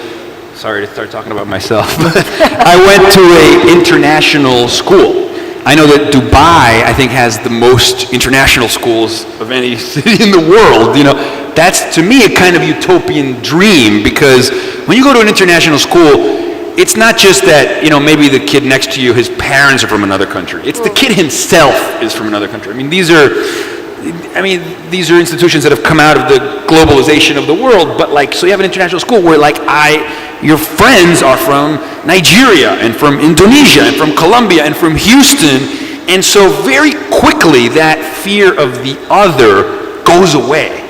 E: sorry to start talking about myself, I went to an international school. I know that Dubai, I think, has the most international schools of any city in the world. That's, to me, a kind of utopian dream, because when you go to an international school, it's not just that, maybe the kid next to you, his parents are from another country. It's the kid himself is from another country. These are institutions that have come out of the globalization of the world, but so you have an international school where your friends are from Nigeria and from Indonesia and from Colombia and from Houston, and so very quickly that fear of the other goes away.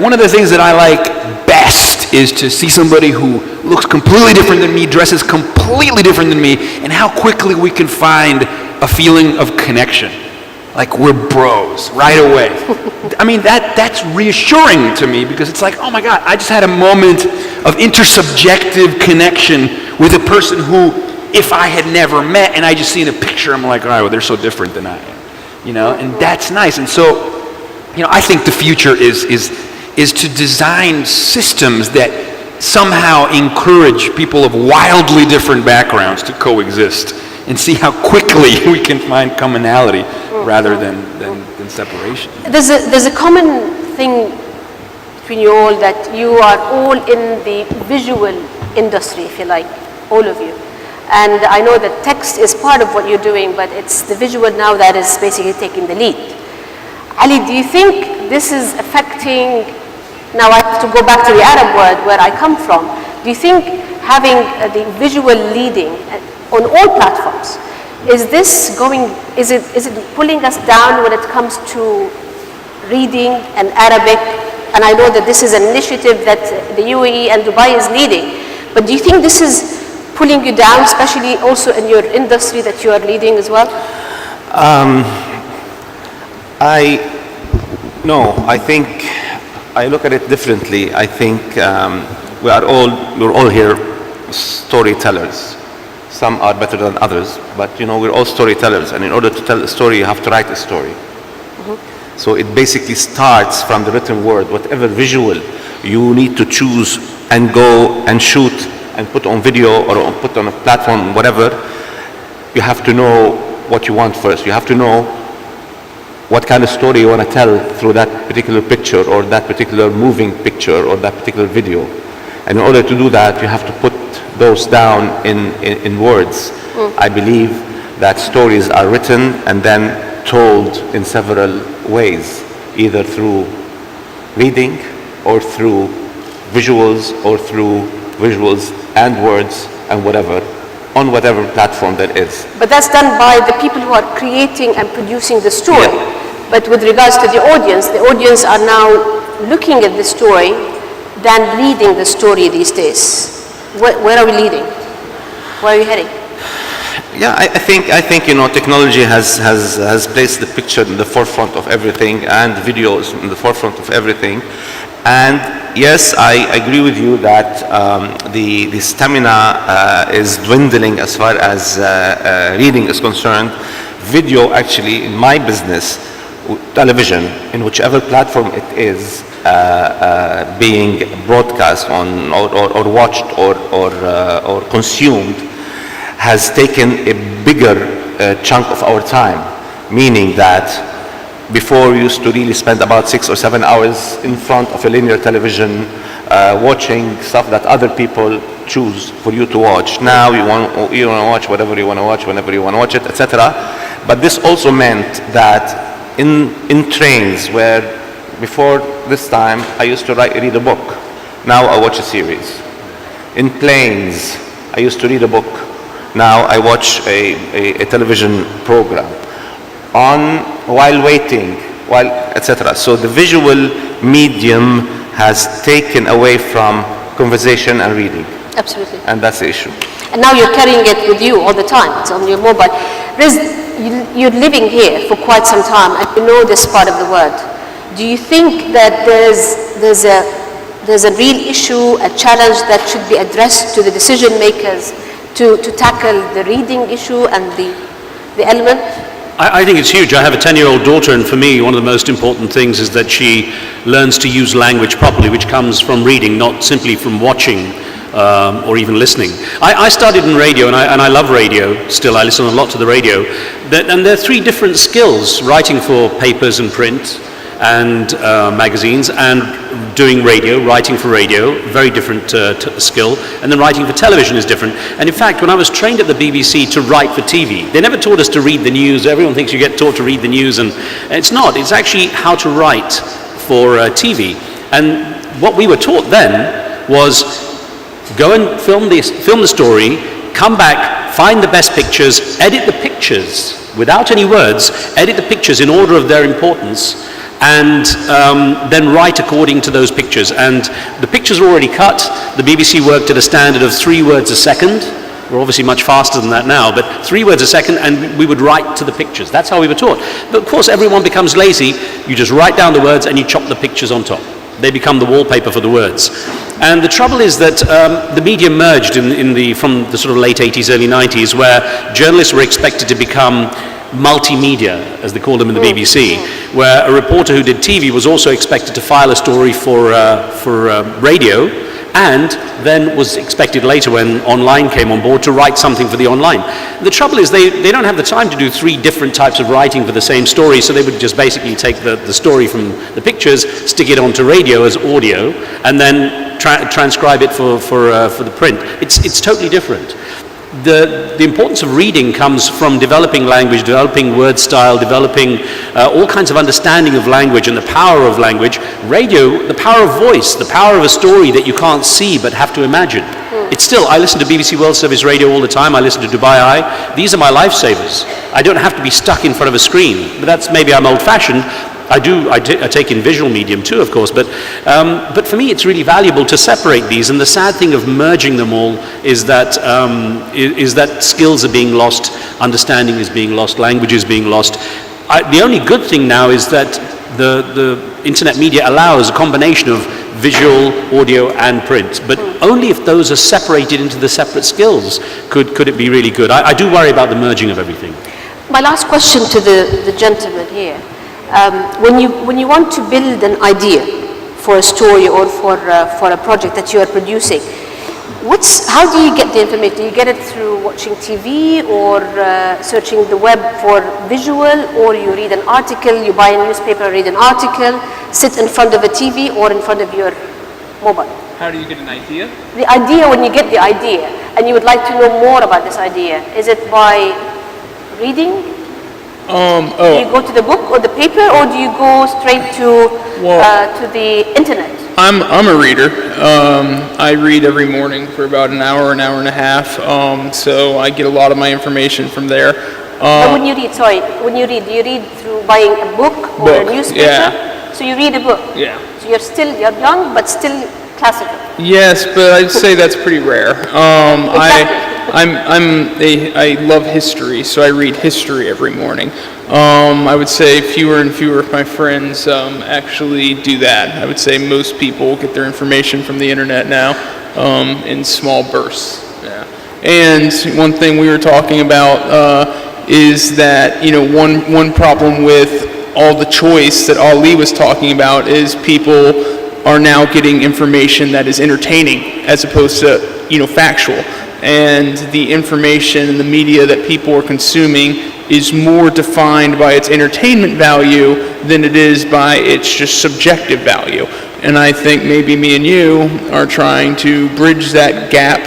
E: One of the things that I like best is to see somebody who looks completely different than me, dresses completely different than me, and how quickly we can find a feeling of connection. We're bros right away. That's reassuring to me, because it's oh my God, I just had a moment of intersubjective connection with a person who, if I had never met and I just seen a picture, I'm like, all right, well, they're so different than I am, and that's nice. And so, I think the future is to design systems that somehow encourage people of wildly different backgrounds to coexist, and see how quickly we can find commonality rather than separation.
D: There's a common thing between you all, that you are all in the visual industry, if you like, all of you. And I know that text is part of what you're doing, but it's the visual now that is basically taking the lead. Ali, do you think this is affecting, now I have to go back to the Arab world where I come from, do you think having the visual leading on all platforms, is it pulling us down when it comes to reading and Arabic? And I know that this is an initiative that the UAE and Dubai is leading, but do you think this is pulling you down, especially also in your industry that you are leading as well?
C: No, I think I look at it differently. I think we're all here storytellers. Some are better than others, but we're all storytellers, and in order to tell a story, you have to write a story. So it basically starts from the written word. Whatever visual you need to choose and go and shoot and put on video or put on a platform, whatever, you have to know what you want first. You have to know what kind of story you want to tell through that particular picture or that particular moving picture or that particular video. And in order to do that, you have to put those down in words. I believe that stories are written and then told in several ways, either through reading or through visuals and words and whatever, on whatever platform that is.
D: But that's done by the people who are creating and producing the story.
C: Yeah.
D: But with regards to the audience are now looking at the story than reading the story these days. Where are we leading? Where are you heading?
C: Yeah, I think technology has placed the picture in the forefront of everything, and videos in the forefront of everything. And yes, I agree with you that the stamina is dwindling as far as reading is concerned. Video, actually, in my business, television, in whichever platform it is being broadcast on or watched or consumed, has taken a bigger chunk of our time, meaning that before we used to really spend about 6 or 7 hours in front of a linear television watching stuff that other people choose for you to watch. Now you want to watch whatever you want to watch, whenever you want to watch it, etc. But this also meant that in trains, where before this time I used to read a book, now I watch a series. In planes, I used to read a book, now I watch a television program. While waiting, etc. So the visual medium has taken away from conversation and reading.
D: Absolutely.
C: And that's the issue.
D: And now you're carrying it with you all the time. It's on your mobile. You're living here for quite some time and you know this part of the world. Do you think that there's a real issue, a challenge that should be addressed to the decision makers to tackle the reading issue and the element?
G: I think it's huge. I have a 10-year-old daughter, and for me, one of the most important things is that she learns to use language properly, which comes from reading, not simply from watching or even listening. I started in radio, and I love radio still. I listen a lot to the radio. And there are 3 different skills: writing for papers and print and magazines, and doing radio, writing for radio, very different skill, and then writing for television is different. And in fact, when I was trained at the BBC to write for TV, they never taught us to read the news. Everyone thinks you get taught to read the news, and it's not. It's actually how to write for TV. And what we were taught then was go and film the story, come back, find the best pictures, edit the pictures without any words, edit the pictures in order of their importance, and then write according to those pictures. And the pictures were already cut. The BBC worked at a standard of 3 words a second. We're obviously much faster than that now, but 3 words a second, and we would write to the pictures. That's how we were taught. But of course, everyone becomes lazy. You just write down the words and you chop the pictures on top. They become the wallpaper for the words. And the trouble is that the media merged from the sort of late 80s, early 90s, where journalists were expected to become multimedia, as they called them in the BBC, where a reporter who did TV was also expected to file a story for radio, and then was expected later, when online came on board, to write something for the online. The trouble is they don't have the time to do 3 different types of writing for the same story, so they would just basically take the story from the pictures, stick it onto radio as audio, and then transcribe it for the print. It's totally different. The importance of reading comes from developing language, developing word style, developing all kinds of understanding of language and the power of language. Radio, the power of voice, the power of a story that you can't see but have to imagine. It's still, I listen to BBC World Service Radio all the time. I listen to Dubai Eye. These are my lifesavers. I don't have to be stuck in front of a screen. But that's maybe I'm old-fashioned. I take in visual medium too, of course, but for me it's really valuable to separate these, and the sad thing of merging them all is that skills are being lost, understanding is being lost, language is being lost. The only good thing now is that the internet media allows a combination of visual, audio and print, but only if those are separated into the separate skills could it be really good. I do worry about the merging of everything.
D: My last question to the gentleman here. When you want to build an idea for a story or for a project that you are producing, How do you get the information? Do you get it through watching TV or searching the web for visual, or you read an article, you buy a newspaper, read an article, sit in front of a TV or in front of your mobile?
F: How do you get an idea?
D: The idea, when you get the idea and you would like to know more about this idea, is it by reading? Do you go to the book or the paper, or do you go straight to the internet?
F: I'm a reader. I read every morning for about an hour and a half. So I get a lot of my information from there.
D: But when you read, do you read through buying a book or a newspaper?
F: Yeah.
D: So you read a book.
F: Yeah.
D: So you're young, but still classical.
F: Yes, but I'd say that's pretty rare. I love history, so I read history every morning. I would say fewer and fewer of my friends actually do that. I would say most people get their information from the internet now in small bursts. Yeah. And one thing we were talking about is that, you know, one problem with all the choice that Ali was talking about is people are now getting information that is entertaining as opposed to, you know, factual. And the information and the media that people are consuming is more defined by its entertainment value than it is by its just subjective value. And I think maybe me and you are trying to bridge that gap,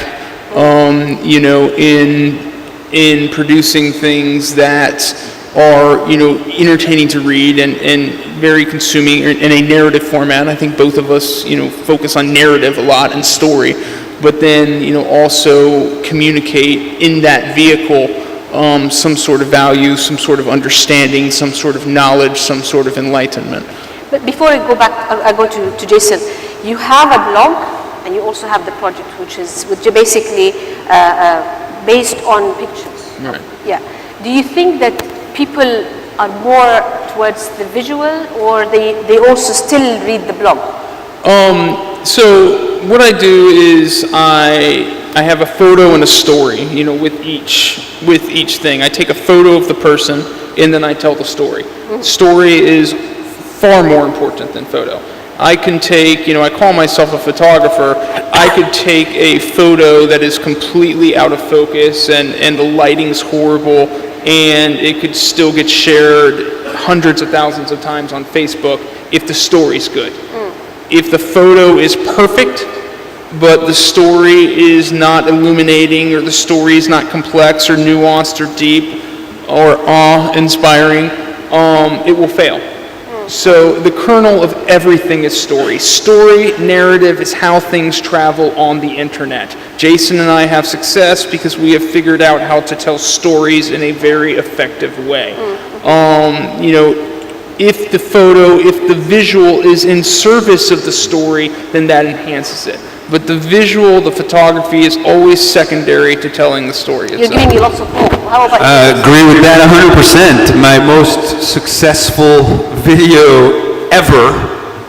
F: you know, in producing things that are, you know, entertaining to read and very consuming in a narrative format. I think both of us, you know, focus on narrative a lot and story, but then, you know, also communicate in that vehicle some sort of value, some sort of understanding, some sort of knowledge, some sort of enlightenment.
D: But before I go back, I go to Jason. You have a blog, and you also have the project, which is basically based on pictures.
F: Right.
D: Yeah. Do you think that people are more towards the visual, or they also still read the blog?
F: So what I do is I have a photo and a story, you know, with each thing. I take a photo of the person and then I tell the story. Mm-hmm. Story is far more important than photo. I can take, you know, I call myself a photographer. I could take a photo that is completely out of focus and the lighting's horrible, and it could still get shared hundreds of thousands of times on Facebook if the story's good. If the photo is perfect, but the story is not illuminating, or the story is not complex or nuanced or deep or awe-inspiring, it will fail. So the kernel of everything is story. Story, narrative is how things travel on the internet. Jason and I have success because we have figured out how to tell stories in a very effective way. You know, if the photo, if the visual is in service of the story, then that enhances it. But the visual, the photography is always secondary to telling the story itself.
D: You're giving me lots of hope. How about
E: I agree with that 100%. My most successful video ever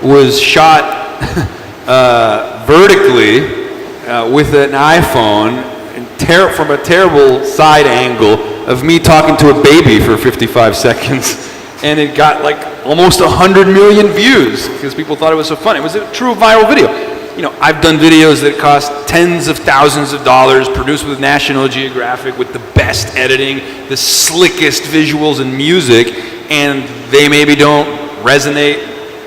E: was shot vertically with an iPhone from a terrible side angle of me talking to a baby for 55 seconds. And it got like almost 100 million views because people thought it was so fun. It was a true viral video. You know, I've done videos that cost tens of thousands of dollars, produced with National Geographic, with the best editing, the slickest visuals and music, and they maybe don't resonate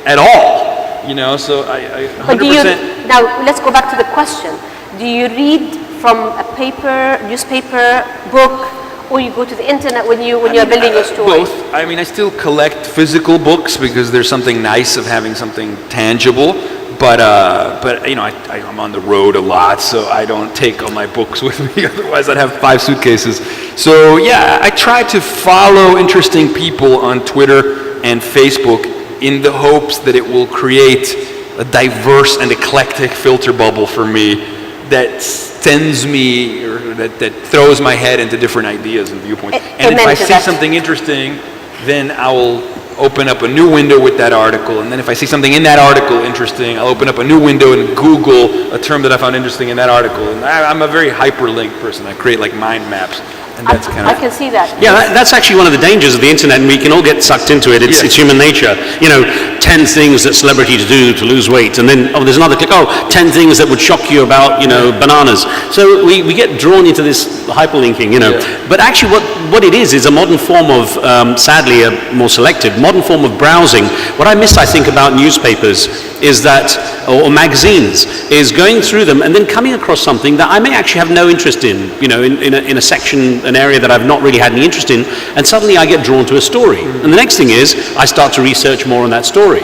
E: at all. You know, so I 100%.
D: But now let's go back to the question. Do you read from a paper, newspaper, book, or you go to the internet when you're building your story?
E: Both. I mean, I still collect physical books because there's something nice of having something tangible. But you know, I'm on the road a lot, so I don't take all my books with me. Otherwise, I'd have 5 suitcases. So yeah, I try to follow interesting people on Twitter and Facebook in the hopes that it will create a diverse and eclectic filter bubble for me that sends me, or that throws my head into different ideas and viewpoints. And if I see something interesting, then I will open up a new window with that article, and then if I see something in that article interesting, I'll open up a new window and Google a term that I found interesting in that article. And I'm a very hyperlinked person. I create like mind maps. And that's kind
D: I
E: of,
D: can see that.
G: Yeah, that's actually one of the dangers of the internet, and we can all get sucked into it. It's human nature. You know, 10 things that celebrities do to lose weight, and then, there's another click, 10 things that would shock you about, bananas. So we get drawn into this hyperlinking, But actually what it is a modern form of, sadly, a more selective, modern form of browsing. What I miss, I think, about newspapers is that, or magazines, is going through them and then coming across something that I may actually have no interest in, in a section, an area that I've not really had any interest in, and suddenly I get drawn to a story. And the next thing is, I start to research more on that story.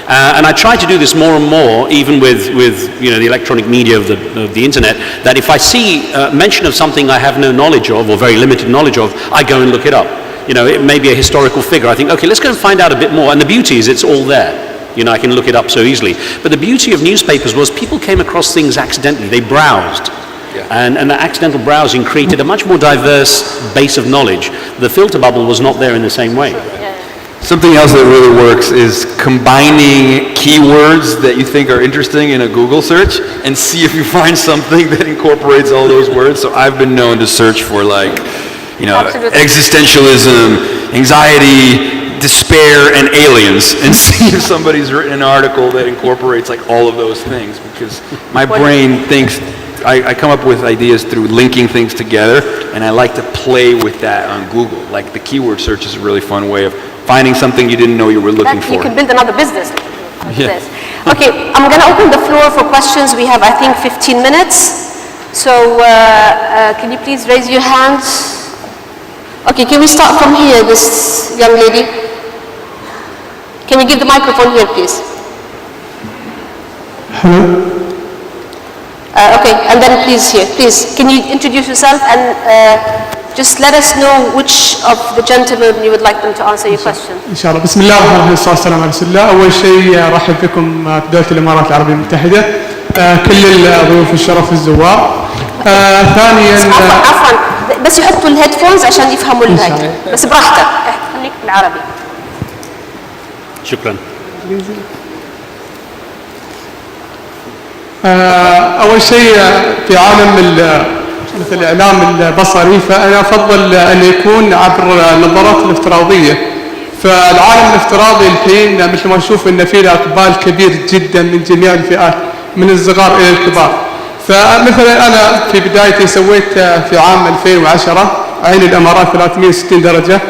G: And I try to do this more and more, even with the electronic media of the internet, that if I see mention of something I have no knowledge of, or very limited knowledge of, I go and look it up. It may be a historical figure. I think, okay, let's go and find out a bit more. And the beauty is it's all there. I can look it up so easily. But the beauty of newspapers was people came across things accidentally. They browsed. And that accidental browsing created a much more diverse base of knowledge. The filter bubble was not there in the same way.
E: something else that really works is combining keywords that you think are interesting in a Google search and see if you find something that incorporates all those words. So I've been known to search for existentialism, anxiety, despair, and aliens, and see if somebody's written an article that incorporates all of those things, because my brain thinks, I come up with ideas through linking things together, and I like to play with that on Google. The keyword search is a really fun way of finding something you didn't know you were looking for.
D: You can build another business. This. Okay, I'm going to open the floor for questions. We have, I think, 15 minutes. So can you please raise your hands? Okay, can we start from here, this young lady? Can you give the microphone here, please?
H: Hello.
D: Okay, and then please here. Please, can you introduce yourself and just let us know which of the gentlemen you would like them to answer your question.
H: إن شاء الله. بسم الله الرحمن الرحيم والصلاة والسلام على رسول الله. أول شيء أرحب بكم في دولة الإمارات العربية المتحدة. كل الضيوف الشرف الزوار. ثانيا
D: عفوا بس يحطوا الهيدفونز عشان يفهموا الهاي. بس براحتك خليك بالعربي.
G: شكرا.
H: أول شيء في عالم مثل الإعلام البصري، فأنا أفضل أن يكون عبر النظارات الافتراضية. فالعالم الافتراضي الحين مثل ما نشوف أن فيه إقبال كبير جدا من جميع الفئات، من الصغار إلى الكبار. فمثلا أنا في بدايتي سويت في عام 2010 عين الإمارات 360 درجة،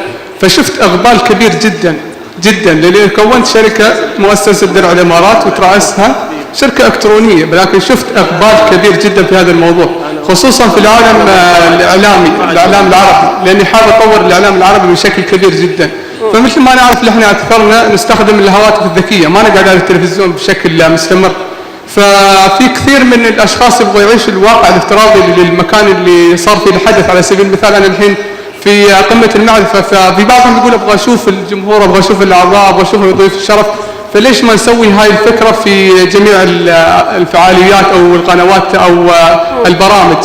H: فشفت إقبال كبير جدا جدا، لأني كونت شركة مؤسسة درع الإمارات وترأسها شركة إلكترونية، ولكن شفت إقبال كبير جدا في هذا الموضوع، خصوصا في العالم الإعلامي، الإعلام العربي، لأني حاب أطور الإعلام العربي بشكل كبير جدا. فمثل ما نعرف نحن أكثرنا نستخدم الهواتف الذكية، ما نقعد على التلفزيون بشكل مستمر. ففي كثير من الأشخاص يبغوا يعيشوا الواقع الافتراضي للمكان اللي صار فيه الحدث. على سبيل المثال أنا الحين في قمة المعرفة، ففي بعضهم يقول أبغى أشوف الجمهور، أبغى أشوف الأعضاء، أبغى أشوف ضيوف الشرف. فليش ما نسوي هاي الفكرة في جميع الفعاليات أو القنوات أو البرامج؟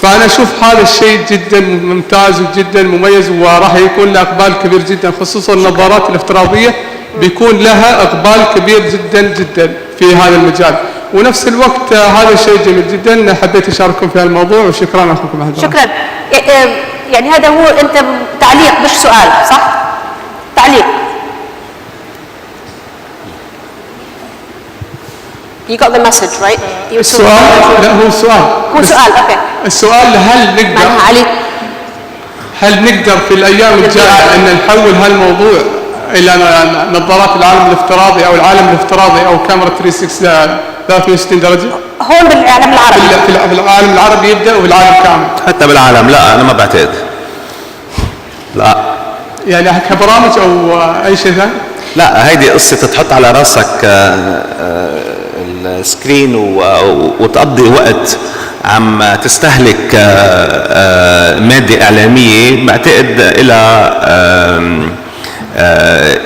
H: فأنا أشوف هذا الشيء جدا ممتاز وجدا مميز، وراح يكون له إقبال كبير جدا، خصوصا النظارات الافتراضية بيكون لها إقبال كبير جدا جدا في هذا المجال. ونفس الوقت هذا الشيء جميل جدا، حبيت أشارككم في هذا الموضوع، وشكرا أخوكم أحمد.
D: شكرا. يعني هذا هو أنت تعليق مش سؤال، صح؟ تعليق. You got the message, right?
H: السؤال لا هو سؤال.
D: هو سؤال، أوكي.
H: السؤال هل نقدر في الأيام الجاية أن نحول هالموضوع إلى نظارات العالم الافتراضي أو العالم الافتراضي أو كاميرا 360 درجة؟
D: هون بالعالم العربي.
H: في العالم العربي يبدأ وفي العالم كامل.
C: حتى بالعالم لا، أنا ما بعتقد. لا.
H: يعني كبرامج أو أي شيء ثاني؟
C: لا، هيدي قصة تحط على راسك السكرين وتقضي وقت عم تستهلك مادة إعلامية، بعتقد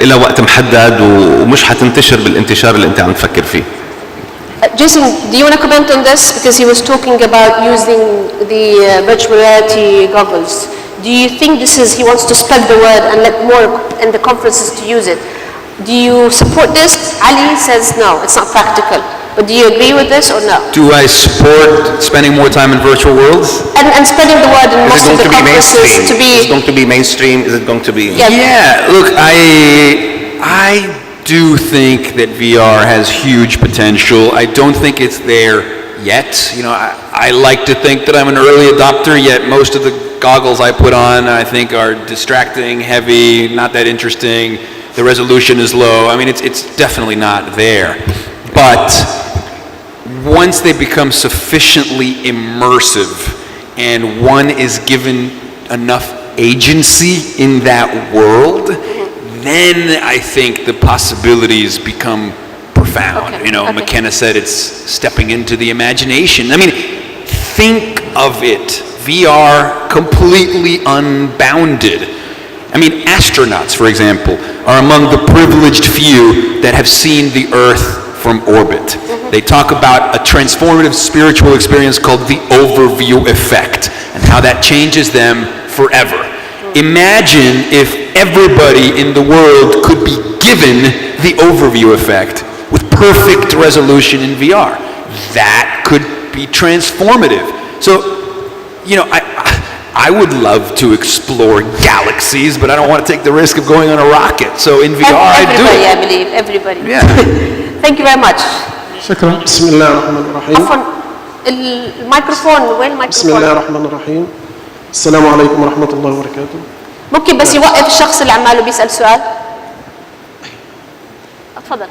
C: إلى وقت محدد ومش حتنتشر بالانتشار اللي أنت عم تفكر فيه.
D: Jason, do you want to comment on this? Because he was talking about using the virtual reality goggles. Do you think he wants to spread the word and let more in the conferences to use it? Do you support this? Ali says no, it's not practical. But do you agree with this or no?
E: Do I support spending more time in virtual worlds?
D: And spreading the word in most of the conferences to be...
C: Is it going to be mainstream? Is it going to be...
E: Yeah, look, I do think that VR has huge potential. I don't think it's there yet. You know, I like to think that I'm an early adopter, yet most of the goggles I put on I think are distracting, heavy, not that interesting. The resolution is low. I mean, it's definitely not there. But once they become sufficiently immersive and one is given enough agency in that world, then I think the possibilities become profound.
D: Okay.
E: You know,
D: Okay.
E: McKenna said it's stepping into the imagination. I mean, think of it, VR completely unbounded. I mean, astronauts, for example, are among the privileged few that have seen the Earth from orbit. They talk about a transformative spiritual experience called the overview effect and how that changes them forever. Imagine if everybody in the world could be given the overview effect with perfect resolution in VR. That could be transformative. So, you know, I would love to explore galaxies, but I don't want to take the risk of going on a rocket. So in VR, I do.
D: Everybody, I believe, everybody.
E: Yeah.
D: Thank you very much.
I: شكرا. بسم الله الرحمن الرحيم.
D: عفوا الميكروفون وين الميكروفون؟
I: بسم الله الرحمن الرحيم. السلام عليكم ورحمة الله وبركاته.
D: ممكن بس يوقف الشخص اللي عماله بيسأل سؤال؟ اتفضل.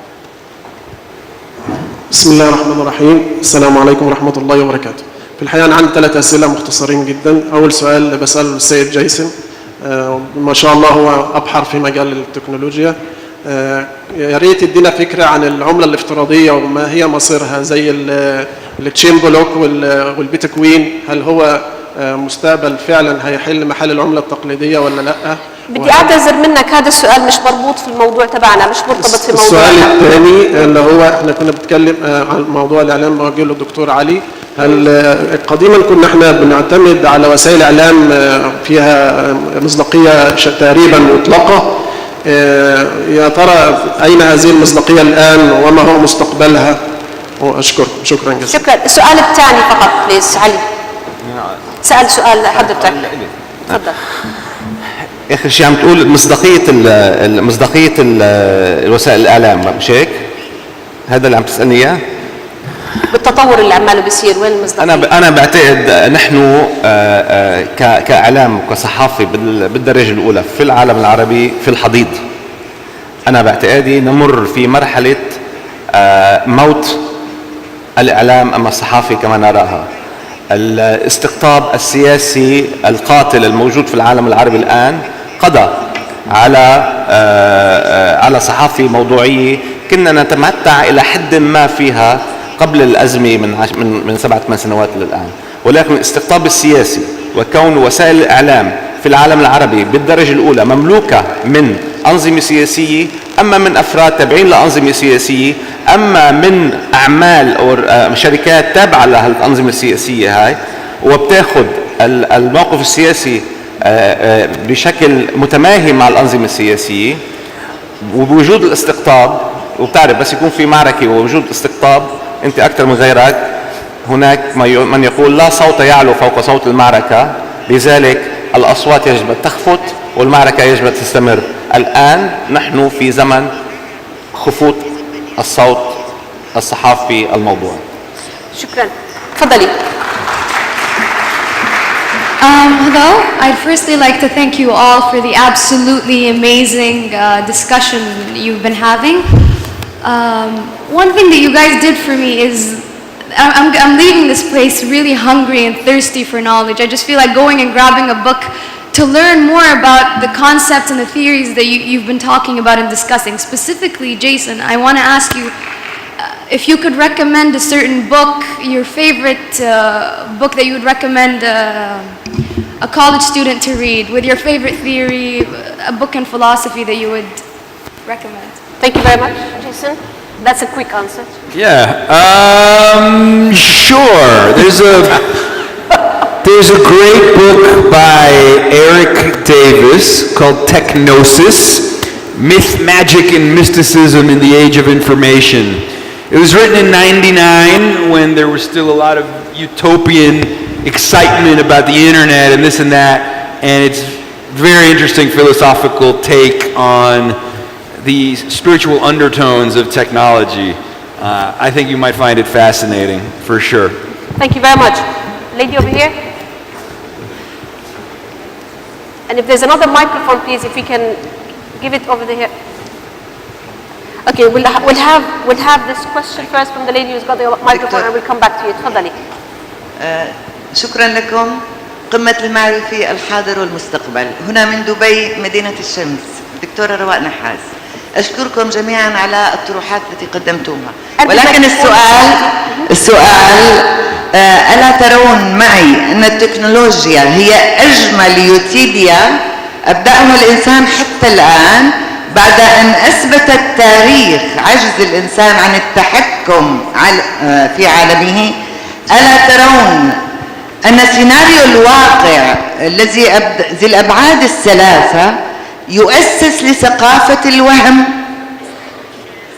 I: بسم الله الرحمن الرحيم. السلام عليكم ورحمة الله وبركاته. في الحقيقة أنا عندي 3 أسئلة مختصرين جدا. أول سؤال بسأله للسيد جيسون. ما شاء الله هو أبحر في مجال التكنولوجيا. يا ريت يدينا فكرة عن العملة الافتراضية وما هي مصيرها زي التشين بلوك والبيتكوين. هل هو مستقبل فعلا هيحل محل العملة التقليدية ولا لا؟
D: بدي اعتذر منك، هذا السؤال مش مربوط في الموضوع تبعنا، مش مرتبط في موضوع.
I: السؤال الثاني اللي هو احنا كنا بنتكلم عن موضوع الاعلام موجه له الدكتور علي. هل قديما كنا احنا بنعتمد على وسائل اعلام فيها مصداقيه تقريبا مطلقه، يا ترى اين هذه المصداقيه الان وما هو مستقبلها؟ واشكركم شكرا جزيلا.
D: شكرا. السؤال الثاني فقط بليز علي. سأل سؤال حضرتك. تفضل.
C: اخر شيء عم تقول مصداقيه وسائل الاعلام، مش هيك؟ هذا اللي عم تسالني اياه؟
D: بالتطور اللي عماله بيصير وين المصداقيه؟
C: انا بعتقد نحن كاعلام وكصحافه بالدرجه الاولى في العالم العربي في الحضيض. انا باعتقادي نمر في مرحله موت الاعلام اما الصحافه كما نراها. الاستقطاب السياسي القاتل الموجود في العالم العربي الآن قضى على صحافة موضوعية كنا نتمتع إلى حد ما فيها قبل الأزمة من 7-8 سنوات للآن. ولكن الاستقطاب السياسي وكون وسائل الإعلام في العالم العربي بالدرجة الأولى مملوكة من أنظمة سياسية، أما من أفراد تابعين لأنظمة سياسية، أما من أعمال أو شركات تابعة لهالأنظمة السياسية هاي، وبتاخد الموقف السياسي بشكل متماهي مع الأنظمة السياسية. وبوجود الاستقطاب، وبتعرف بس يكون في معركة ووجود استقطاب أنت أكثر من غيرك، هناك من يقول لا صوت يعلو فوق صوت المعركة، لذلك الأصوات يجب أن تخفت والمعركة يجب أن تستمر. الآن نحن في زمن خفوت الصوت الصحافي الموضوع.
D: شكرا. تفضلي.
J: Hello, I'd firstly like to thank you all for the absolutely amazing discussion you've been having. One thing that you guys did for me is I'm leaving this place really hungry and thirsty for knowledge. I just feel like going and grabbing a book to learn more about the concepts and the theories that you've been talking about and discussing. Specifically, Jason, I want to ask you if you could recommend a certain book, your favorite book that you would recommend a college student to read, with your favorite theory, a book in philosophy that you would recommend.
D: Thank you very much, Jason. That's a quick answer.
E: Yeah, sure. There's a great book by Eric Davis called Technosis, Myth, Magic, and Mysticism in the Age of Information. It was written in '99 when there was still a lot of utopian excitement about the internet and this and that, and it's very interesting philosophical take on the spiritual undertones of technology. I think you might find it fascinating, for sure.
D: Thank you very much. Lady over here. And if there's another microphone, please, if we can give it over here. Okay, we'll have this question first from the lady who's got the microphone, and we'll come back to you. تفضلي.
K: شكرا لكم. قمة المعرفة الحاضر والمستقبل هنا من دبي مدينة الشمس. دكتورة رواء نحاس، أشكركم جميعا على الطروحات التي قدمتوها، ولكن السؤال ألا ترون معي أن التكنولوجيا هي أجمل يوتيديا أبدأه الإنسان حتى الآن بعد أن أثبت التاريخ عجز الإنسان عن التحكم في عالمه؟ ألا ترون أن سيناريو الواقع الذي ذي الأبعاد الثلاثة يؤسس لثقافة الوهم؟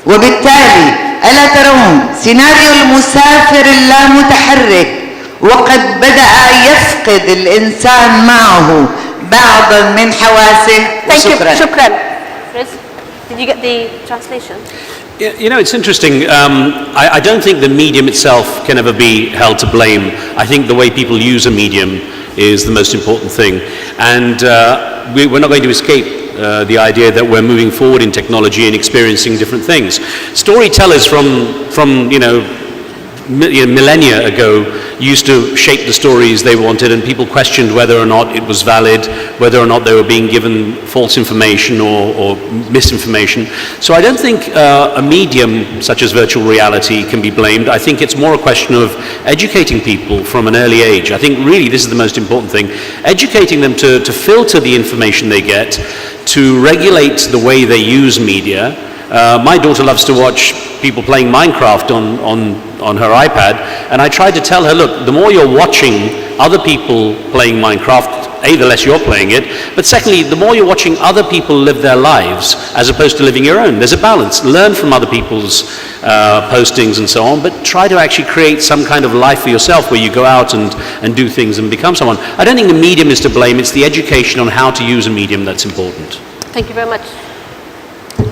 K: وبالتالي ألا ترون سيناريو المسافر اللامتحرك وقد بدأ يفقد الإنسان معه بعضا من حواسه؟ شكرا.
D: شكرا. Did you get the translation?
G: You know, it's interesting. I don't think the medium itself can ever be held to blame. I think the way people use a medium is the most important thing. And we're not going to escape the idea that we're moving forward in technology and experiencing different things. Storytellers from millennia ago used to shape the stories they wanted, and people questioned whether or not it was valid, whether or not they were being given false information or misinformation. So I don't think a medium such as virtual reality can be blamed. I think it's more a question of educating people from an early age. I think really this is the most important thing, educating them to filter the information they get, to regulate the way they use media. My daughter loves to watch people playing Minecraft on her iPad, and I tried to tell her, look, the more you're watching other people playing Minecraft, A, the less you're playing it, but secondly, the more you're watching other people live their lives as opposed to living your own. There's a balance. Learn from other people's postings and so on, but try to actually create some kind of life for yourself where you go out and do things and become someone. I don't think the medium is to blame. It's the education on how to use a medium that's important.
D: Thank you very much.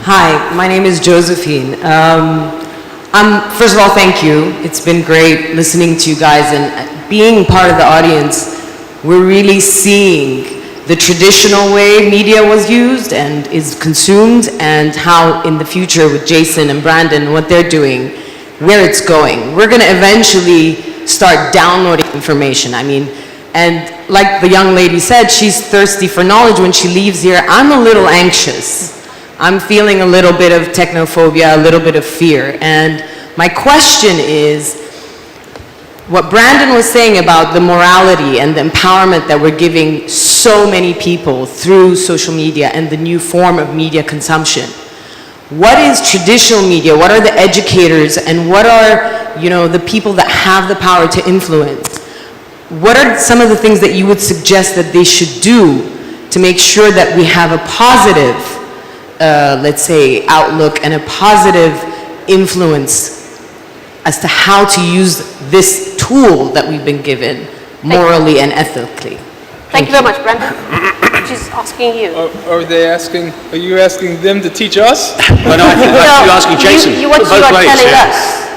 L: Hi, my name is Josephine. First of all, thank you. It's been great listening to you guys and being part of the audience. We're really seeing the traditional way media was used and is consumed, and how in the future with Jason and Brandon, what they're doing, where it's going. We're going to eventually start downloading information. I mean, and like the young lady said, she's thirsty for knowledge when she leaves here. I'm a little anxious. I'm feeling a little bit of technophobia, a little bit of fear. And my question is, what Brandon was saying about the morality and the empowerment that we're giving so many people through social media and the new form of media consumption. What is traditional media? What are the educators, and what are, the people that have the power to influence? What are some of the things that you would suggest that they should do to make sure that we have a positive let's say, outlook and a positive influence as to how to use this tool that we've been given morally and ethically.
D: Thank you very much, Brandon. She's asking you.
F: Are you asking them to teach us?
G: Well, no, I think you're asking Jason.
D: What you are telling us.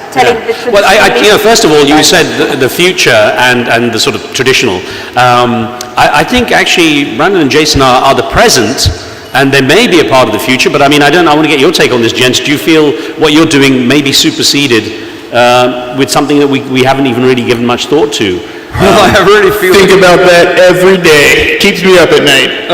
D: Well,
G: first of all, you said the future and the sort of traditional. I think actually Brandon and Jason are the present, and they may be a part of the future, but I mean, I want to get your take on this, gents. Do you feel what you're doing may be superseded with something that we haven't even really given much thought to?
F: I really think about that every day. Keeps me up at night.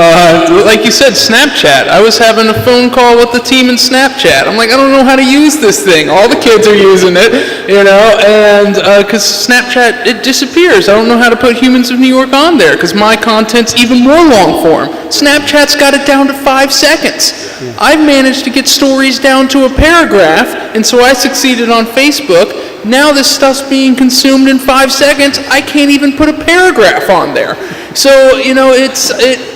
F: Like you said, Snapchat. I was having a phone call with the team in Snapchat. I'm like, I don't know how to use this thing. All the kids are using it, and because Snapchat, it disappears. I don't know how to put Humans of New York on there because my content's even more long form. Snapchat's got it down to 5 seconds. I've managed to get stories down to a paragraph, and so I succeeded on Facebook. Now this stuff's being consumed in 5 seconds. I can't even put a paragraph on there. So, you know,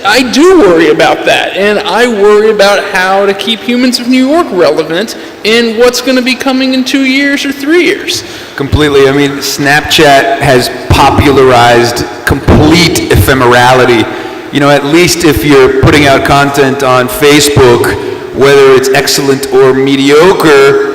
F: I do worry about that, and I worry about how to keep Humans of New York relevant in what's going to be coming in 2 years or 3 years.
E: Completely. I mean, Snapchat has popularized complete ephemerality. You know, at least if you're putting out content on Facebook, whether it's excellent or mediocre,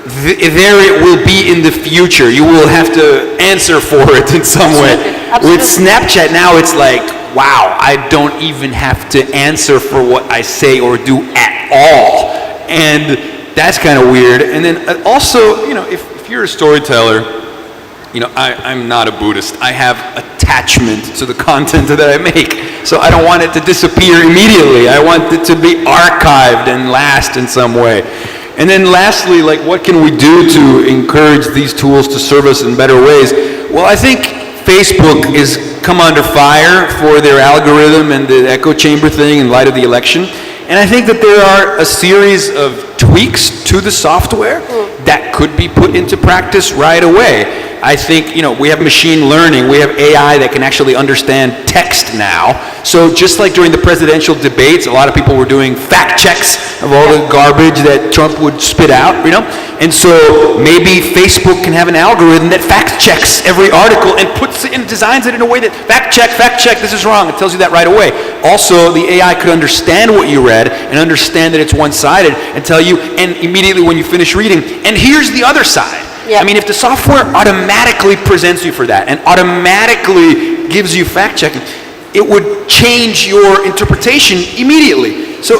E: there it will be in the future. You will have to answer for it in some way.
D: Absolutely.
E: With Snapchat now, it's like, wow, I don't even have to answer for what I say or do at all. And that's kind of weird. And then also, you know, if you're a storyteller, you know, I'm not a Buddhist. I have attachment to the content that I make. So I don't want it to disappear immediately. I want it to be archived and last in some way. And then lastly, like, what can we do to encourage these tools to serve us in better ways? Well, I think Facebook is come under fire for their algorithm and the echo chamber thing in light of the election. And I think that there are a series of tweaks to the software that could be put into practice right away. I think, you know, we have machine learning, we have AI that can actually understand text now. So just like during the presidential debates, a lot of people were doing fact checks of all the garbage that Trump would spit out, you know? And so maybe Facebook can have an algorithm that fact checks every article and puts it and designs it in a way that fact check, this is wrong. It tells you that right away. Also, the AI could understand what you read and understand that it's one-sided and tell you, and immediately when you finish reading, and here's the other side.
D: Yep.
E: I mean, if the software automatically presents you for that and automatically gives you fact checking, it would change your interpretation immediately. So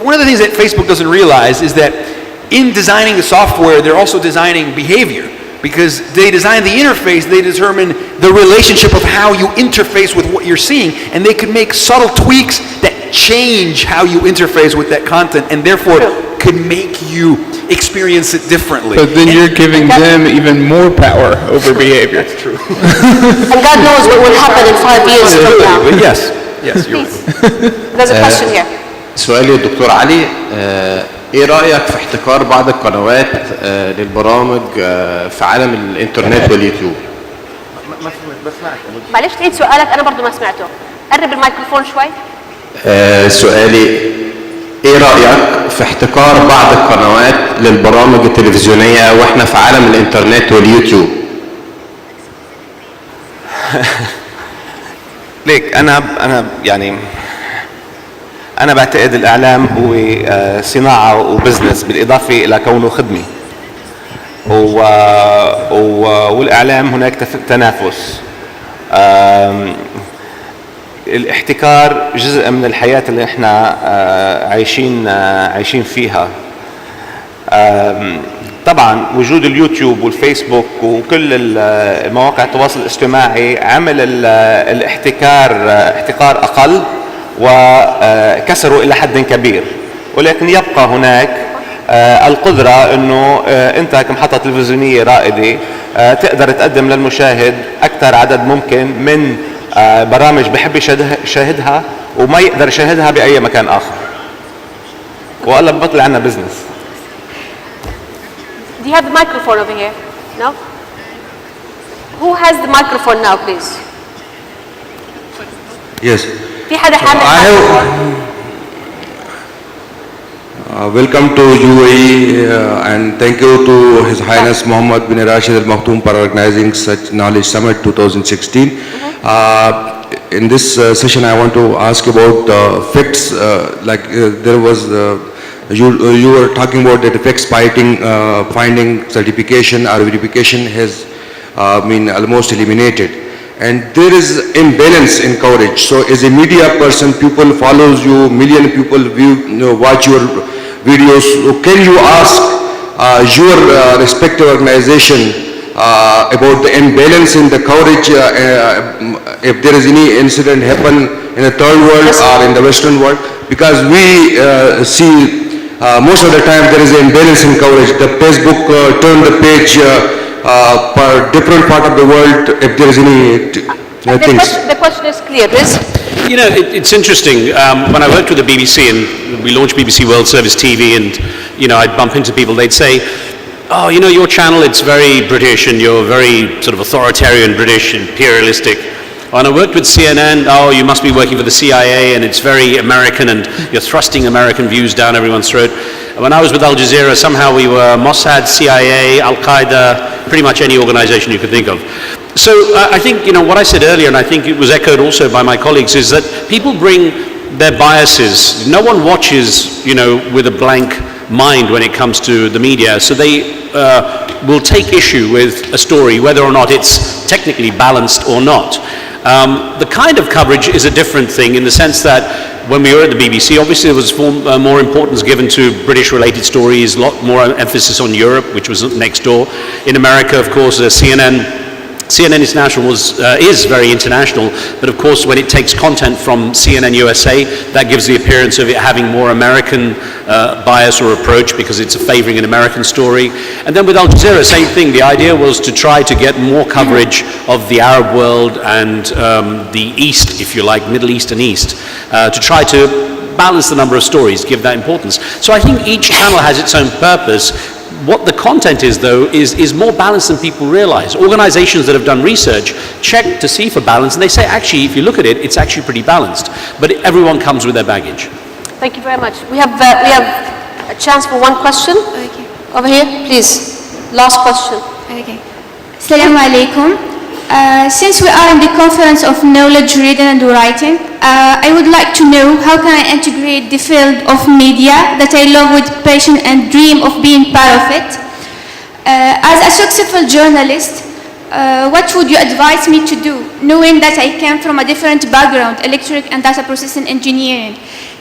E: one of the things that Facebook doesn't realize is that in designing the software, they're also designing behavior. Because they design the interface, they determine the relationship of how you interface with what you're seeing, and they can make subtle tweaks that change how you interface with that content, and therefore could make you experience it differently.
F: But then you're giving them even more power over behavior.
E: That's true.
D: And God knows what will happen in 5 years from now.
E: Yes, you're right.
D: There's a question here.
M: سؤالي الدكتور علي، ايه رأيك في احتكار بعض القنوات للبرامج في عالم الانترنت واليوتيوب؟
D: معلش تعيد سؤالك، أنا برضو ما سمعته. قرب الميكروفون شوي.
M: سؤالي ايه رأيك في احتكار بعض القنوات للبرامج التلفزيونية واحنا في عالم الانترنت واليوتيوب؟
C: ليك أنا بعتقد الإعلام هو صناعة وبزنس بالإضافة إلى كونه خدمي. والإعلام هناك تنافس. الاحتكار جزء من الحياة اللي احنا عايشين فيها. طبعا وجود اليوتيوب والفيسبوك وكل مواقع التواصل الاجتماعي عمل احتكار أقل وكسروا إلى حد كبير، ولكن يبقى هناك القدرة أنه أنت كمحطة تلفزيونية رائدة تقدر تقدم للمشاهد أكثر عدد ممكن من برامج بحب يشاهدها وما يقدر يشاهدها بأي مكان آخر، وقال بطل عنا بزنس.
D: Do you have the microphone over here? No? Who has the microphone now, please?
N: Yes.
D: في حدا حامل microphone?
N: Welcome to UAE and thank you to His Highness Mohammed bin Rashid Al Maktoum for organizing such Knowledge Summit 2016. In this session, I want to ask about facts. There was you were talking about that facts finding certification or verification has been almost eliminated, and there is imbalance in coverage. So, as a media person, people follows you, million people watch your videos. So can you ask your respective organization about the imbalance in the coverage, if there is any incident happen in the third world or in the Western world? Because we see most of the time there is an imbalance in coverage. The Facebook turn the page per different part of the world if there is any things.
D: The question is clear, Liz.
G: You know, it's interesting. When I worked with the BBC and we launched BBC World Service TV, and you know, I'd bump into people. They'd say, "Oh, you know, your channel, it's very British, and you're very sort of authoritarian, British, imperialistic." When I worked with CNN, oh, you must be working for the CIA and it's very American and you're thrusting American views down everyone's throat. When I was with Al Jazeera, somehow we were Mossad, CIA, Al-Qaeda, pretty much any organization you could think of. So I think, what I said earlier, and I think it was echoed also by my colleagues, is that people bring their biases. No one watches, with a blank mind when it comes to the media, so they will take issue with a story whether or not it's technically balanced or not. The kind of coverage is a different thing in the sense that when we were at the BBC, obviously there was more importance given to British-related stories, a lot more emphasis on Europe, which was next door. In America, of course, CNN International is very international, but of course when it takes content from CNN USA, that gives the appearance of it having more American bias or approach because it's favoring an American story. And then with Al Jazeera, same thing. The idea was to try to get more coverage of the Arab world and the East, if you like, Middle East and East, to try to balance the number of stories, give that importance. So I think each channel has its own purpose. What the content is, though, is more balanced than people realize. Organizations that have done research check to see for balance, and they say, actually, if you look at it, it's actually pretty balanced. But everyone comes with their baggage.
D: Thank you very much. We have a chance for one question.
O: Okay.
D: Over here, please. Last question.
O: Okay. Assalamu alaikum. Since we are in the conference of knowledge reading and writing, I would like to know how can I integrate the field of media that I love with passion and dream of being part of it. As a successful journalist, what would you advise me to do, knowing that I came from a different background, electric and data processing engineering?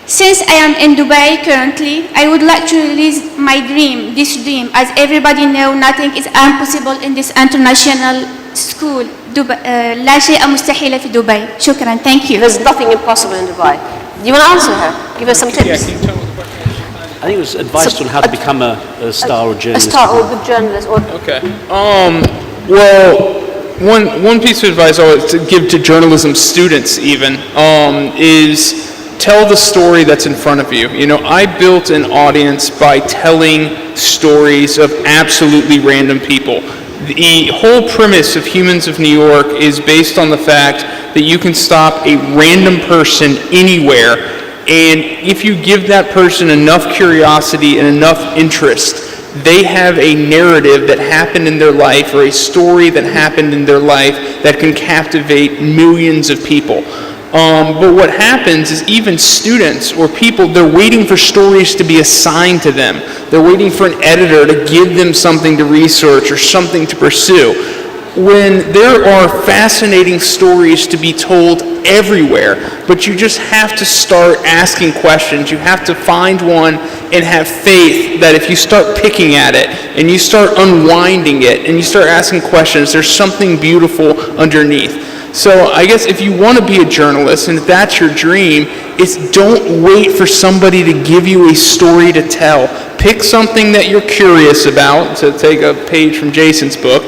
O: Since I am in Dubai currently, I would like to release my dream, this dream. As everybody knows, nothing is impossible in this international school. لا شيء مستحيل في دبي. شكرا. Thank you.
D: There's nothing impossible in Dubai. Do you want to answer her? Give her some tips.
G: Yeah, can you tell what the question is? I think it was advice on how to become a star or journalist.
D: A star or a good journalist.
F: Okay. Well, one piece of advice I would give to journalism students even is tell the story that's in front of you. I built an audience by telling stories of absolutely random people. The whole premise of Humans of New York is based on the fact that you can stop a random person anywhere, and if you give that person enough curiosity and enough interest, they have a narrative that happened in their life or a story that happened in their life that can captivate millions of people. But what happens is even students or people, they're waiting for stories to be assigned to them. They're waiting for an editor to give them something to research or something to pursue. When there are fascinating stories to be told everywhere, but you just have to start asking questions. You have to find one and have faith that if you start picking at it and you start unwinding it and you start asking questions, there's something beautiful underneath. So I guess if you want to be a journalist and if that's your dream, it's don't wait for somebody to give you a story to tell. Pick something that you're curious about, to take a page from Jason's book.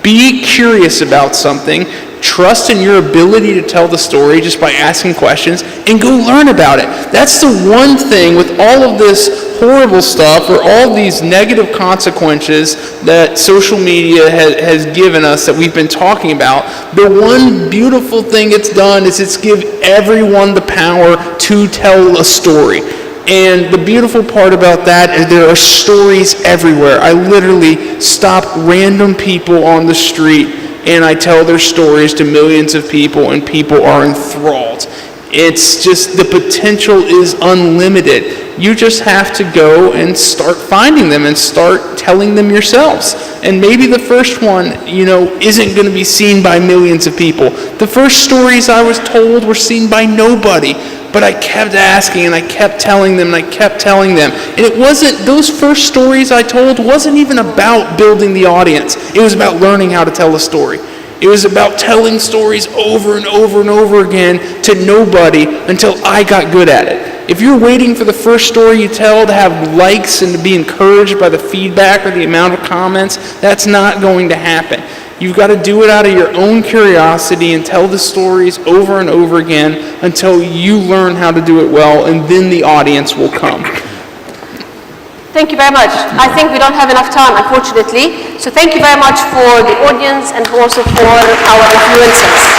F: Be curious about something. Trust in your ability to tell the story just by asking questions and go learn about it. That's the one thing with all of this horrible stuff or all these negative consequences that social media has given us that we've been talking about. The one beautiful thing it's done is it's give everyone the power to tell a story. And the beautiful part about that is there are stories everywhere. I literally stop random people on the street and I tell their stories to millions of people and people are enthralled. It's just the potential is unlimited. You just have to go and start finding them and start telling them yourselves. And maybe the first one, isn't going to be seen by millions of people. The first stories I was told were seen by nobody. But I kept asking and I kept telling them and I kept telling them. And it wasn't, those first stories I told wasn't even about building the audience. It was about learning how to tell a story. It was about telling stories over and over and over again to nobody until I got good at it. If you're waiting for the first story you tell to have likes and to be encouraged by the feedback or the amount of comments, that's not going to happen. You've got to do it out of your own curiosity and tell the stories over and over again until you learn how to do it well, and then the audience will come.
D: Thank you very much. I think we don't have enough time, unfortunately. So thank you very much for the audience and also for our influencers.